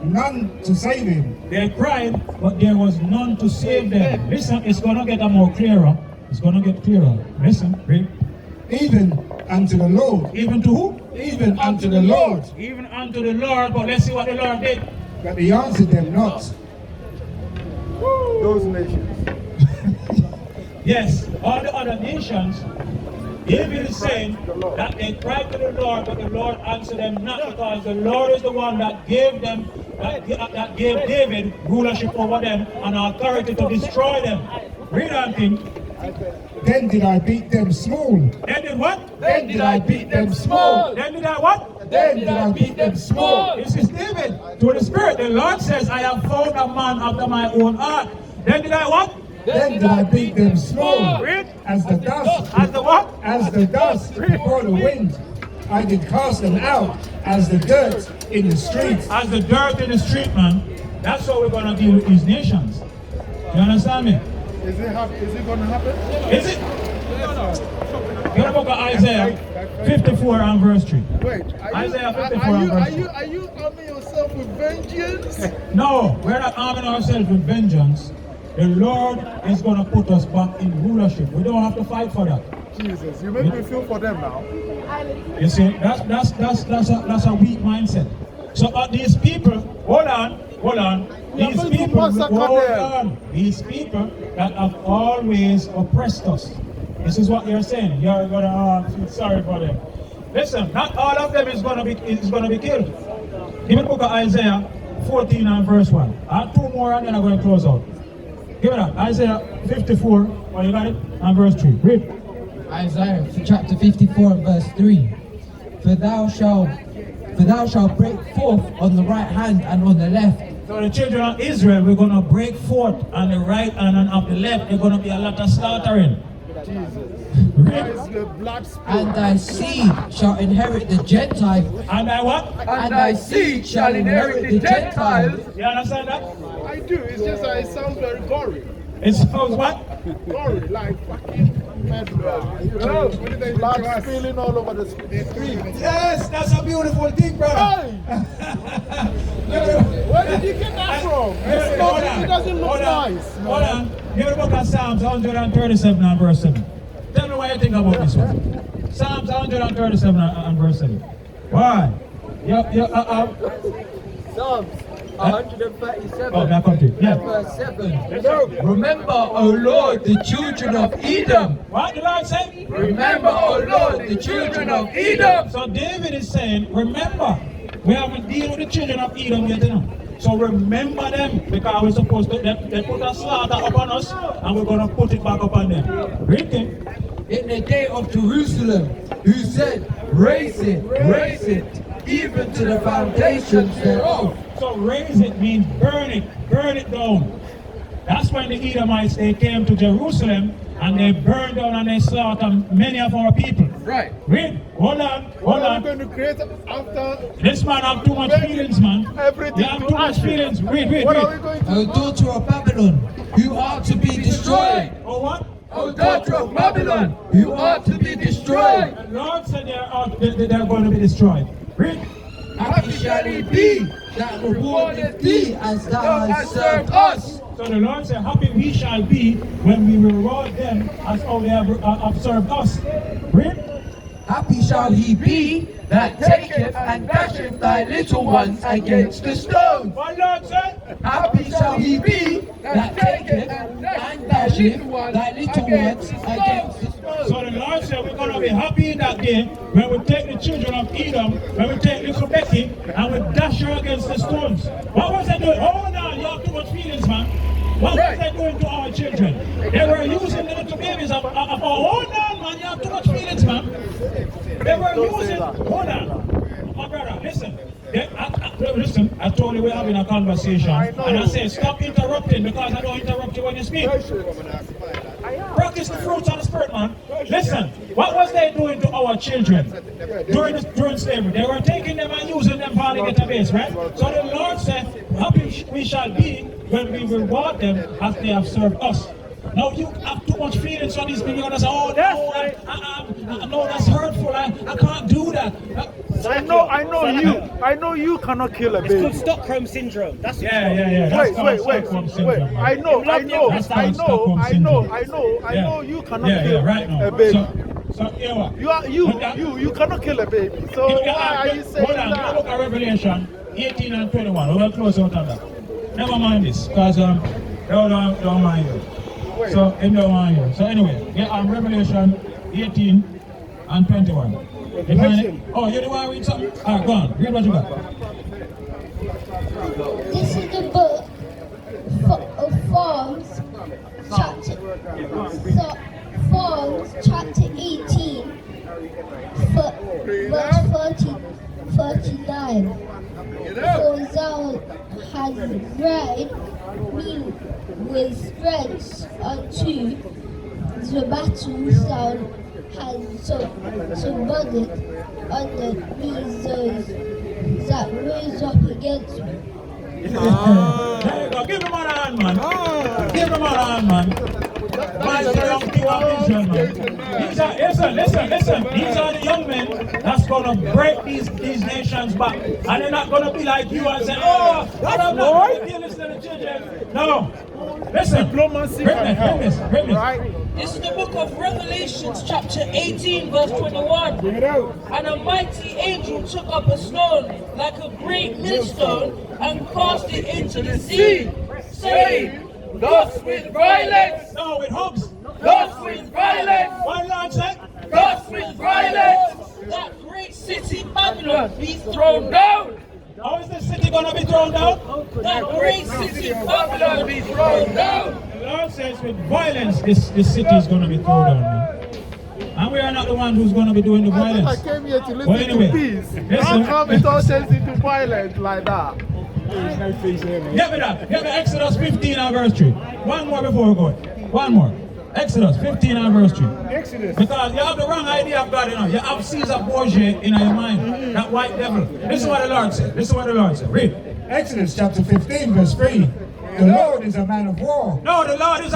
none to save him. They cried, but there was none to save them. Listen, it's going to get more clearer. It's going to get clearer. Listen, read. Even unto the Lord. Even to who? Even unto the Lord. Even unto the Lord, but let's see what the Lord did. But he answered them not. Those nations. Yes, all the other nations, David is saying that they cried to the Lord, but the Lord answered them not, because the Lord is the one that gave them, that gave David rulership over them and authority to destroy them. Read on, King. Then did I beat them small. Then did what? Then did I beat them small. Then did I what? Then did I beat them small. This is David. To the Spirit, the Lord says, I have found a man after my own heart. Then did I what? Then did I beat them small. Read. As the dust. As the what? As the dust before the wind. I did cast them out as the dirt in the streets. As the dirt in the street, man. That's how we're going to deal with these nations. You understand me? Is it going to happen? Is it? Go to book of Isaiah 54 and verse 3. Wait, Isaiah 54 and verse 3. are you arming yourself with vengeance? No, we're not arming ourselves with vengeance. The Lord is going to put us back in rulership. We don't have to fight for that. Jesus, you make me feel for them now. You see, that's a weak mindset. So these people, hold on. These people that have always oppressed us. This is what you're saying. You're gonna feel sorry for them. Listen, not all of them is gonna be killed. Give me the book of Isaiah 14 and verse 1. I have two more and then I'm going to close out. Give it up. Isaiah 54. Oh, you got it? And verse 3. Read. Isaiah chapter 54 and verse 3. For thou shalt break forth on the right hand and on the left. So the children of Israel, we're going to break forth on the right hand and on the left. There's going to be a lot of slaughtering. And thy seed shall inherit the Gentiles. And thy what? And thy seed shall inherit the Gentiles. You understand that? I do. It's just that it sounds very gory. It sounds what? Gory, like fucking murder. Blood spilling all over the street. Yes, that's a beautiful thing, brother. Where did you get that from? It doesn't look nice. Hold on. Give the book of Psalms 137 and verse 7. Tell me what you think about this one. Psalms 137 and verse 7. Why? Psalms 137 oh, that comes yeah. verse 7. Remember, O Lord, the children of Edom. What the Lord say? Remember, O Lord, the children of Edom. So David is saying, remember, we haven't dealt with the children of Edom yet, you know. So remember them, because we're supposed to, they put a slaughter upon us, and we're going to put it back upon them. Read it. In the day of Jerusalem, who said, raise it, even to the foundations thereof. So raise it means burn it down. That's when the Edomites, they came to Jerusalem, and they burned down and they slaughtered many of our people. Right. Read. Hold on. What are we going to create after? This man have too much feelings, man. Everything you have too much feelings. Read. What are we going to do? O daughter of Babylon, who are to be destroyed. Oh what? O daughter of Babylon, who are to be destroyed. The Lord said they're going to be destroyed. Read. Happy shall it be that rewardeth thee as thou hast served us. So the Lord said, happy we shall be when we reward them as how they have served us. Read. Happy shall he be that taketh and dasheth thy little ones against the stone. What Lord said? Happy shall he be that taketh and dasheth thy little ones against the stone. So the Lord said we're going to be happy in that day when we take the children of Edom, when we take little Becky, and we dash her against the stones. What was they doing? Hold on, you have too much feelings, man. What was they doing to our children? They were using the little babies of our... Hold on, man, you have too much feelings, man. They were using... Hold on. My brother, listen. Listen, I told you we're having a conversation, and I said, stop interrupting, because I don't interrupt you when you speak. Practice the fruits of the Spirit, man. Listen, what was they doing to our children during slavery? They were taking them and using them for the database, right? So the Lord said, happy we shall be when we reward them as they have served us. Now you have too much feelings on these people. You're gonna say, oh no, that's hurtful. I can't do that. I know you cannot kill a baby. It's called Stockholm syndrome. That's yeah. That's wait. I know you cannot kill a baby. So you cannot kill a baby. So why are you saying hold on, that? look at Revelation 18 and 21. We're going to close out on that. Never mind this, because don't mind you. So don't mind you. So anyway, Revelation 18 and 21. Oh, you the one read something? Alright, go on. Read what you got. This is the book of Psalms, chapter 18, verse 39. For thou hast bred me with strength unto the battle, thou hast subdued under me those that rose up against me. Give him a hand, man. Give him a hand, man. mighty young king of Israel, man. These are, listen. These are the young men that's gonna break these nations back, and they're not gonna be like you and say, "Oh, God, I'm not gonna kill this little children." No, listen. Bring this. Right? This is the book of Revelations, chapter 18, verse 21. And a mighty angel took up a stone like a great millstone and cast it into the sea, saying, "Thus with violence." No, with hugs. Thus with violence. Why Lord said? Thus with violence. That great city Babylon be thrown down. How is the city gonna be thrown down? That great city Babylon be thrown down. The Lord says with violence this city is gonna be thrown down, man. And we are not the ones who's gonna be doing the violence. I came here to listen Well, anyway, to peace. listen. How come it all turns into violence like that? Get me that. Get me Exodus 15 and verse 3. One more before we go. One more. Exodus 15 and verse 3. Exodus. Because you have the wrong idea of God, you know. You have Caesar Borgia in your mind. That white devil. This is what the Lord said. Read. Exodus chapter 15, verse 3. The Lord is a man of war. No, the Lord is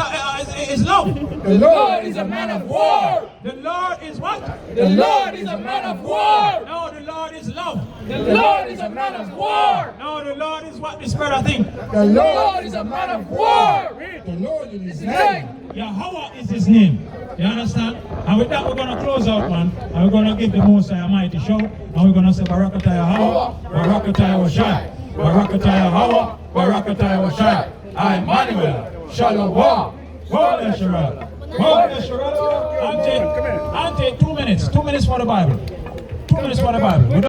love. The Lord is a man of war. The Lord is what? The Lord is a man of war. No, the Lord is love. The Lord is a man of war. No, the Lord is what the Spirit of thing. The Lord is a man of war. The Lord is his name. Yahawah is his name. You understand? And with that, we're going to close out, man. And we're going to give the Most High a mighty show. And we're going to say, Barakata Yahawah, Barakata Yahawashi, Barakata Yahawah, Barakata Yahawashi. I, Emmanuel, Shalom. Go, yasharahla. Go, yasharahla. And take 2 minutes. 2 minutes for the Bible. 2 minutes for the Bible.